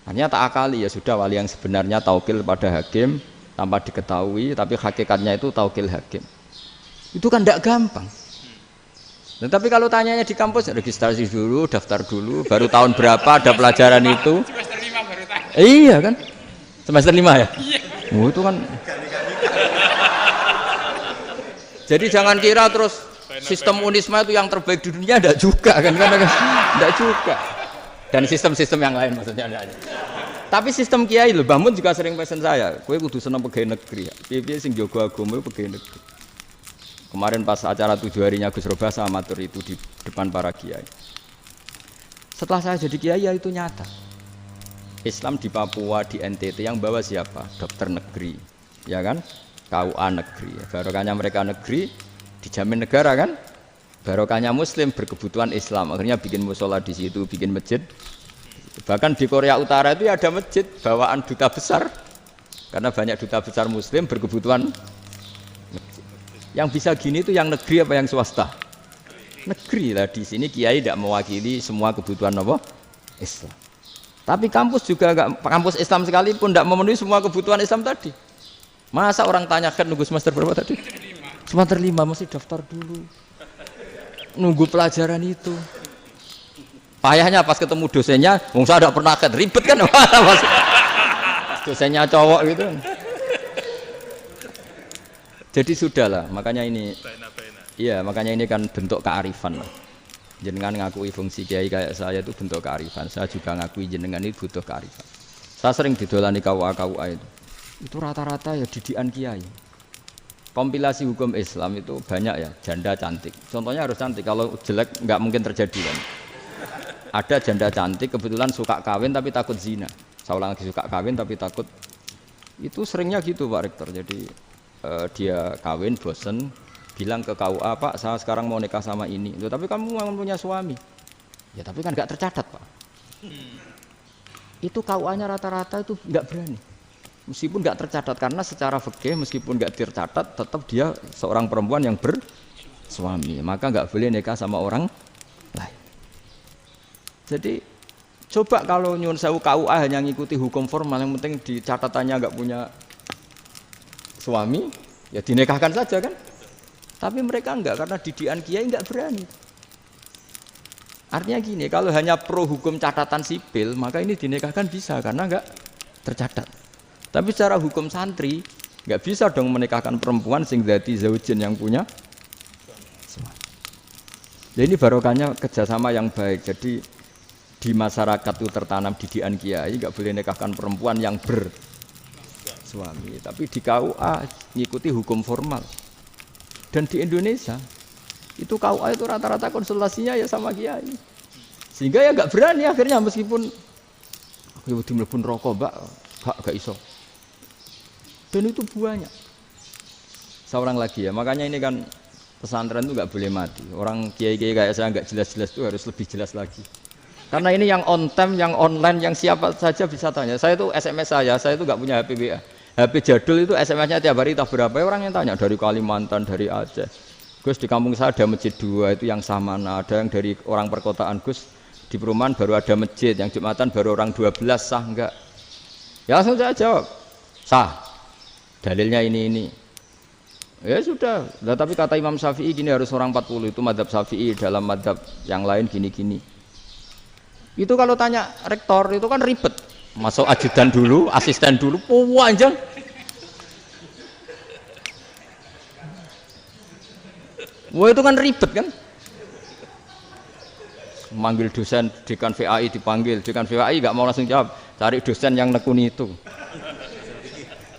Speaker 2: Hanya tak akali ya sudah wali yang sebenarnya taukil pada hakim tanpa diketahui. Tapi hakikatnya itu taukil hakim. Itu kan tidak gampang. Nah, tapi kalau tanyanya di kampus registrasi dulu, daftar dulu, baru tahun berapa ada pelajaran itu? Semester 5 baru tanya. Iya kan? Semester 5 ya? Iya. Oh, itu kan. Jadi jangan kira terus sistem Unisma itu yang terbaik di dunia, enggak juga kan? Enggak juga. Dan sistem-sistem yang lain maksudnya ada. Tapi sistem kiai lho, Mbah Mun juga sering pesen saya, kowe kudu seneng pegawai negeri ya. Piye-piye sing jaga agama pegawai negeri. Kemarin pas acara 7 harinya Gus Roba sama matur itu di depan para kiai. Setelah saya jadi kiai ya itu nyata. Islam di Papua, di NTT yang bawa siapa? Dokter negeri, ya kan? KUA negeri. Barokahnya mereka negeri, Dijamin negara kan? Barokahnya muslim berkebutuhan Islam, akhirnya bikin musola di situ, bikin masjid. Bahkan di Korea Utara itu ada masjid bawaan duta besar, karena banyak duta besar muslim berkebutuhan masjid. Yang bisa gini itu yang negeri apa yang swasta? Negeri lah. Di sini kiai tidak mewakili semua kebutuhan apa? Islam. Tapi kampus juga enggak, kampus Islam sekalipun tidak memenuhi semua kebutuhan Islam tadi. Masa orang tanya kan nunggu semester berapa tadi? Semester 5 masih daftar dulu. Nunggu pelajaran itu. Payahnya pas ketemu dosennya, wong saya tidak pernah ribet kan, pas dosennya cowok gitu. Jadi sudahlah, makanya ini, iya makanya ini kan bentuk kearifan lah. Jenengan ngakui fungsi kiai kayak saya itu bentuk kearifan. Saya juga ngakui jenengan itu butuh kearifan. Saya sering didolani KUA itu rata-rata ya didikan kiai. Kompilasi hukum Islam itu banyak ya, janda cantik. Contohnya harus cantik, kalau jelek nggak mungkin terjadi kan. Ada janda cantik kebetulan suka kawin tapi takut zina. Saya ulang lagi, suka kawin tapi takut. Itu seringnya gitu Pak Rektor. Jadi dia kawin bosen, bilang ke KUA, Pak saya sekarang mau nikah sama ini. Tapi kamu mau punya suami. Ya tapi kan nggak tercatat Pak. Itu KUA-nya rata-rata itu nggak berani. Meskipun nggak tercatat, karena secara fikih meskipun nggak tercatat tetap dia seorang perempuan yang bersuami, maka nggak boleh nikah sama orang lain. Jadi coba kalau nyun sewu KUA hanya ngikuti hukum formal, yang penting di catatannya nggak punya suami, ya dinikahkan saja kan. Tapi mereka enggak, karena didikan kiai nggak berani. Artinya gini, kalau hanya pro hukum catatan sipil, maka ini dinikahkan bisa karena nggak tercatat. Tapi secara hukum santri nggak bisa dong menikahkan perempuan sing dadi zaujin yang punya suami. Jadi ini barokahnya kerjasama yang baik. Jadi di masyarakat itu tertanam didikan kiai, nggak boleh nikahkan perempuan yang bersuami. Tapi di KUA ngikuti hukum formal. Dan di Indonesia itu KUA itu rata-rata konsultasinya ya sama kiai. Sehingga ya nggak berani akhirnya, meskipun aku mlebu rokok mbak, gak iso. Dan itu banyak. Seorang lagi ya, makanya ini kan pesantren itu nggak boleh mati. Orang kiai-kiai kayak saya nggak jelas-jelas itu harus lebih jelas lagi. Karena ini yang on time, yang online, yang siapa saja bisa tanya. Saya itu SMS saya itu nggak punya HP WA. HP jadul itu SMS-nya tiap hari tak berapa, orang yang tanya dari Kalimantan, dari Aceh. Gus di kampung saya ada masjid 2 itu yang Samana, ada yang dari orang perkotaan. Gus di perumahan baru ada masjid, yang Jumatan baru orang 12, sah enggak? Ya langsung saya jawab, sah. Dalilnya ini. Ya sudah. Nah, tapi kata Imam Syafi'i gini harus orang 40, itu madzhab Syafi'i, dalam madzhab yang lain gini-gini. Itu kalau tanya rektor itu kan ribet. Masuk ajudan dulu, asisten dulu, panjang. Wah itu kan ribet kan? Manggil dosen, dekan VAI dipanggil, dekan VAI nggak mau langsung jawab, cari dosen yang nekuni itu.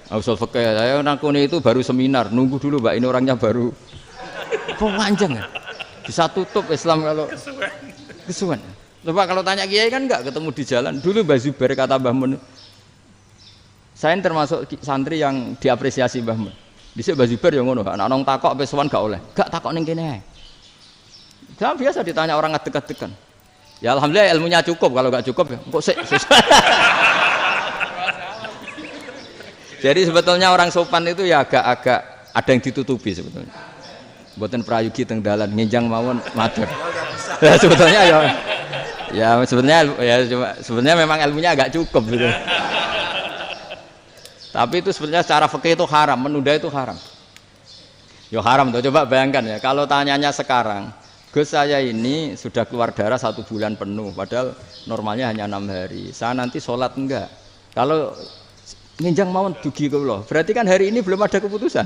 Speaker 2: Usul fikih, saya nekuni itu baru seminar, nunggu dulu mbak, ini orangnya baru. Panjang ya? Bisa tutup Islam kalau kesuwen. Coba kalau tanya kiai kan nggak ketemu di jalan. Dulu Mbah Zubair kata Mbah Mun, saya termasuk santri yang diapresiasi Mbah Mun. Dhisik Mbah Zubair yang ngono, anak nong takok pesuan gak oleh, gak takok ning kene ae. Jangan biasa ditanya orang ngadeg-adegan. Ya alhamdulillah ilmunya cukup, kalau gak cukup ya kok sik. Jadi sebetulnya orang sopan itu ya agak-agak ada yang ditutupi sebetulnya. Mboten prayogi teng dalan nginjang mawon matur. Ya sebetulnya sebenarnya memang ilmunya agak cukup gitu. Tapi itu sebenarnya secara fikih itu haram, menunda itu haram. Yo haram tuh, coba bayangkan ya, kalau tanyanya sekarang, Gus saya ini sudah keluar darah 1 bulan penuh, padahal normalnya hanya 6 hari. Saya nanti sholat enggak? Kalau nginjang mawon dugi kula, berarti kan hari ini belum ada keputusan.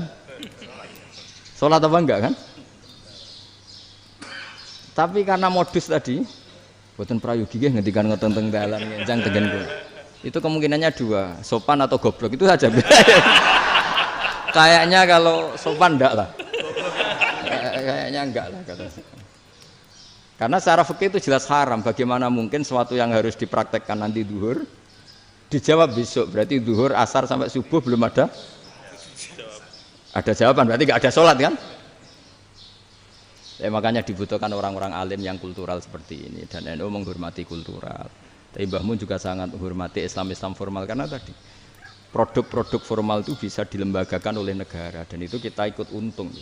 Speaker 2: Sholat apa enggak kan? Tapi karena modus tadi, boten prayogi nggih ngendikan ngoten teng dalan nginjang tengen kula. Itu kemungkinannya 2, sopan atau goblok, itu saja. Kayaknya kalau sopan enggak lah. Kayaknya enggak lah kata. Karena secara fikih itu jelas haram. Bagaimana mungkin sesuatu yang harus dipraktekkan nanti duhur dijawab besok, berarti duhur, asar sampai subuh belum ada jawaban, berarti enggak ada sholat kan? Makanya dibutuhkan orang-orang alim yang kultural seperti ini, dan NU menghormati kultural. Tapi Mbah Mun juga sangat menghormati Islam formal, karena tadi produk-produk formal itu bisa dilembagakan oleh negara, dan itu kita ikut untung.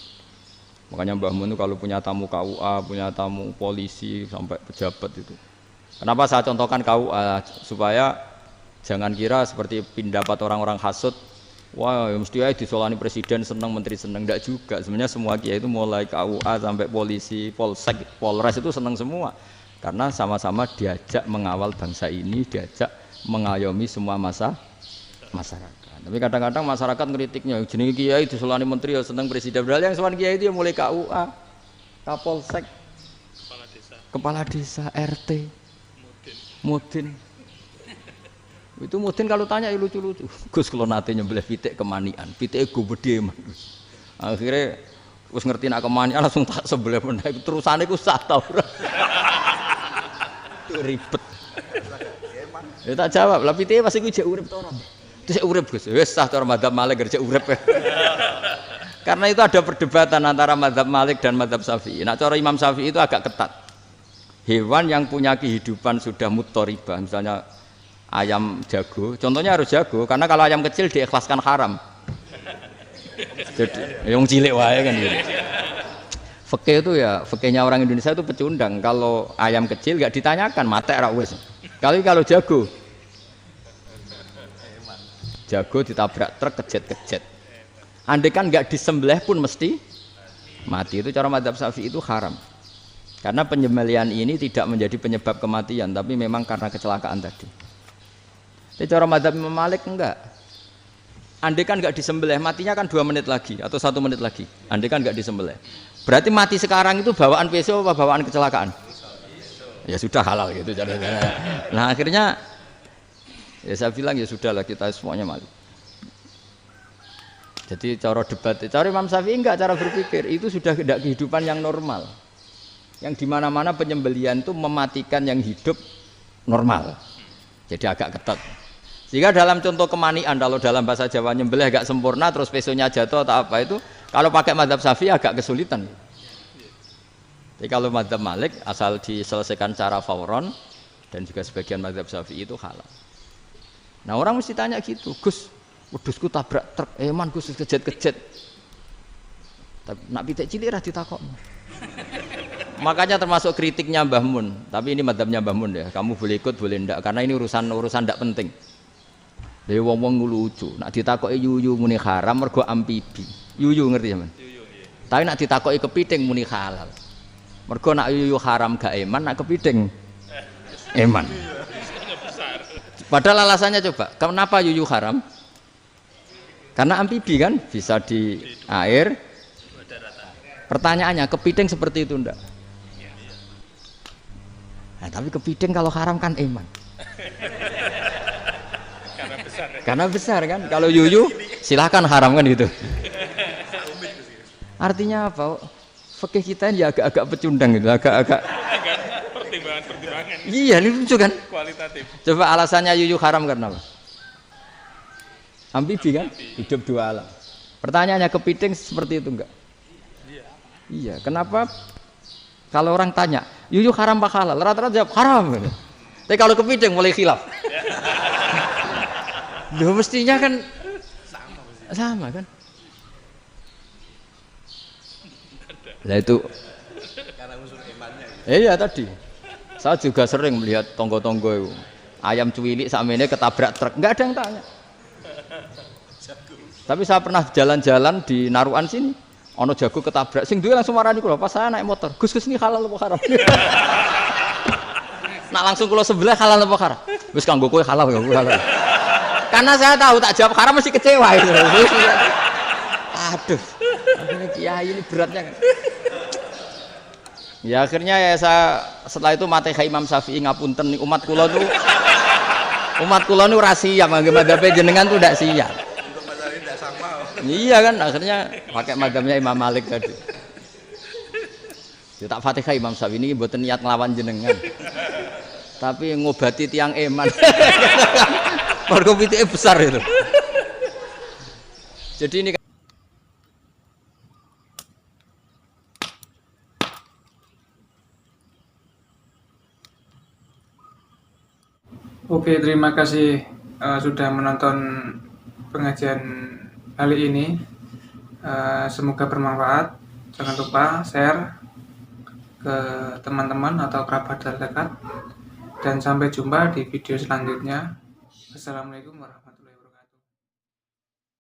Speaker 2: Makanya Mbah Mun itu kalau punya tamu KUA, punya tamu polisi sampai pejabat itu. Kenapa saya contohkan KUA? Supaya jangan kira seperti pendapat orang-orang hasud, wah mesti aja disolani presiden senang, menteri senang. Enggak juga. Sebenarnya semua kiai itu mulai KUA sampai polisi, polsek, polres itu senang semua. Karena sama-sama diajak mengawal bangsa ini, diajak mengayomi semua masyarakat. Tapi kadang-kadang masyarakat ngeritiknya, jenenge kiai disolani menteri ya senang presiden. Padahal yang sowan kiai itu ya mulai KUA, Kapolsek, kepala desa, RT, Mudin. Itu Mudin kalau tanya ya lucu-lucu. Gus kalau nate nyembelih pitik kemanian, pitike go gede man. Akhirnya wis ngerti nak kemanian langsung tak sebelah meneh. Terusane ku sah ta ora. Ribet. Ya tak jawab, lah pitike pasti ku jek urip ta ora. Terus urip Gus. Wis sah cara madzhab Malik kerja urip. Karena itu ada perdebatan antara madzhab Malik dan madzhab Syafi'i. Nah, cara Imam Syafi'i itu agak ketat. Hewan yang punya kehidupan sudah mutharibah, misalnya ayam jago, contohnya harus jago, karena kalau ayam kecil diikhlaskan haram. Jadi yang cilik wae kan gitu. Fikih itu ya, fikihnya orang Indonesia itu pecundang. Kalau ayam kecil enggak ditanyakan, matek ra wis. Kalau jago ditabrak truk kejet-kejet. Andai kan enggak disembelih pun mesti mati. Itu cara madzhab Syafi'i itu haram. Karena penyembelihan ini tidak menjadi penyebab kematian, tapi memang karena kecelakaan tadi. Tapi cara madzhab Imam Malik enggak. Andai kan enggak disembelih, matinya kan 2 menit lagi atau 1 menit lagi. Andai kan enggak disembelih. Berarti mati sekarang itu bawaan pisau apa bawaan kecelakaan? Ya sudah halal gitu caranya. Nah akhirnya ya saya bilang ya sudahlah kita semuanya mati. Jadi cara debat, cara Imam Syafi'i enggak, cara berpikir itu sudah tidak kehidupan yang normal. Yang dimana-mana penyembelihan itu mematikan yang hidup normal. Jadi agak ketat. Sehingga dalam contoh kemanian, kalau dalam bahasa Jawa nyembelih agak sempurna terus pesonya jatuh atau apa itu, kalau pakai madzhab Syafi'i agak kesulitan. Jadi kalau madzhab Malik asal diselesaikan secara fauron, dan juga sebagian madzhab Syafi'i itu halal. Nah orang mesti tanya gitu, Gus, wedhusku tabrak truk, man Gus kejet-kejet. Tapi nak pitik cilik ra ditakokno. Makanya termasuk kritiknya Mbah Mun, tapi ini madzhabnya Mbah Mun ya. Kamu boleh ikut boleh ndak, karena ini urusan ndak penting. Dewe wong-wong lucu, nak ditakoki yuyu muni haram mergo amfibi. Yuyu ngerti sampean? Yuyu nggih. Tapi nak ditakoki kepiting muni halal. Mergo nak yuyu haram gak eman, nak kepiting eman. Padahal alasannya coba, kenapa yuyu haram? Karena amfibi kan, bisa di air. Pertanyaannya, kepiting seperti itu ndak? Nah, tapi kepiting kalau haram kan eman. Karena besar kan. Kalau yuyu silahkan haram kan gitu. Artinya apa? Fikih kita ini agak-agak pecundang gitu, agak-agak pertimbangan. Iya, ini lucu kan? Kualitatif. Coba alasannya yuyu haram karena apa? Amfibi kan? Hidup 2 alam. Pertanyaannya kepiting seperti itu enggak? Iya, kenapa? Kalau orang tanya, yuyu haram apa halal? Rata-rata jawab haram. Tapi kalau kepiting mulai khilaf. Duh, mestinya kan sama kan? Nah itu karena unsur imannya. Iya tadi. Saya juga sering melihat tonggo-tonggo itu. Ayam cuwilik sakmene ketabrak truk, enggak ada yang tanya. Tapi saya pernah jalan-jalan di Narukan sini. Ono jago ketabrak, sing duwe langsung marani kula pas saya naik motor. Gus ini halal apa haram? Nak langsung kula sebelah halal apa haram? Wis kanggo kowe halal ya halal. Karena saya tahu tak jawab haram mesti kecewa itu. Aduh. Ini kiai ini beratnya kan. Ya akhirnya ya saya setelah itu mate Imam Syafi'i ngapunten umat kula nu ra siap mangke madzhab jenengan tuh ndak siap. Iya kan, akhirnya pakai madzhabnya Imam Malik tadi. Ya tak Fatihah Imam Syafi'i ini mboten niat nglawan jenengan. Tapi ngobati tiang eman. Mergo pitike besar itu. Jadi ini
Speaker 1: Oke, terima kasih sudah menonton pengajian kali ini. Semoga bermanfaat. Jangan lupa share ke teman-teman atau kerabat terdekat. Dan sampai jumpa di video selanjutnya. Assalamualaikum warahmatullahi wabarakatuh.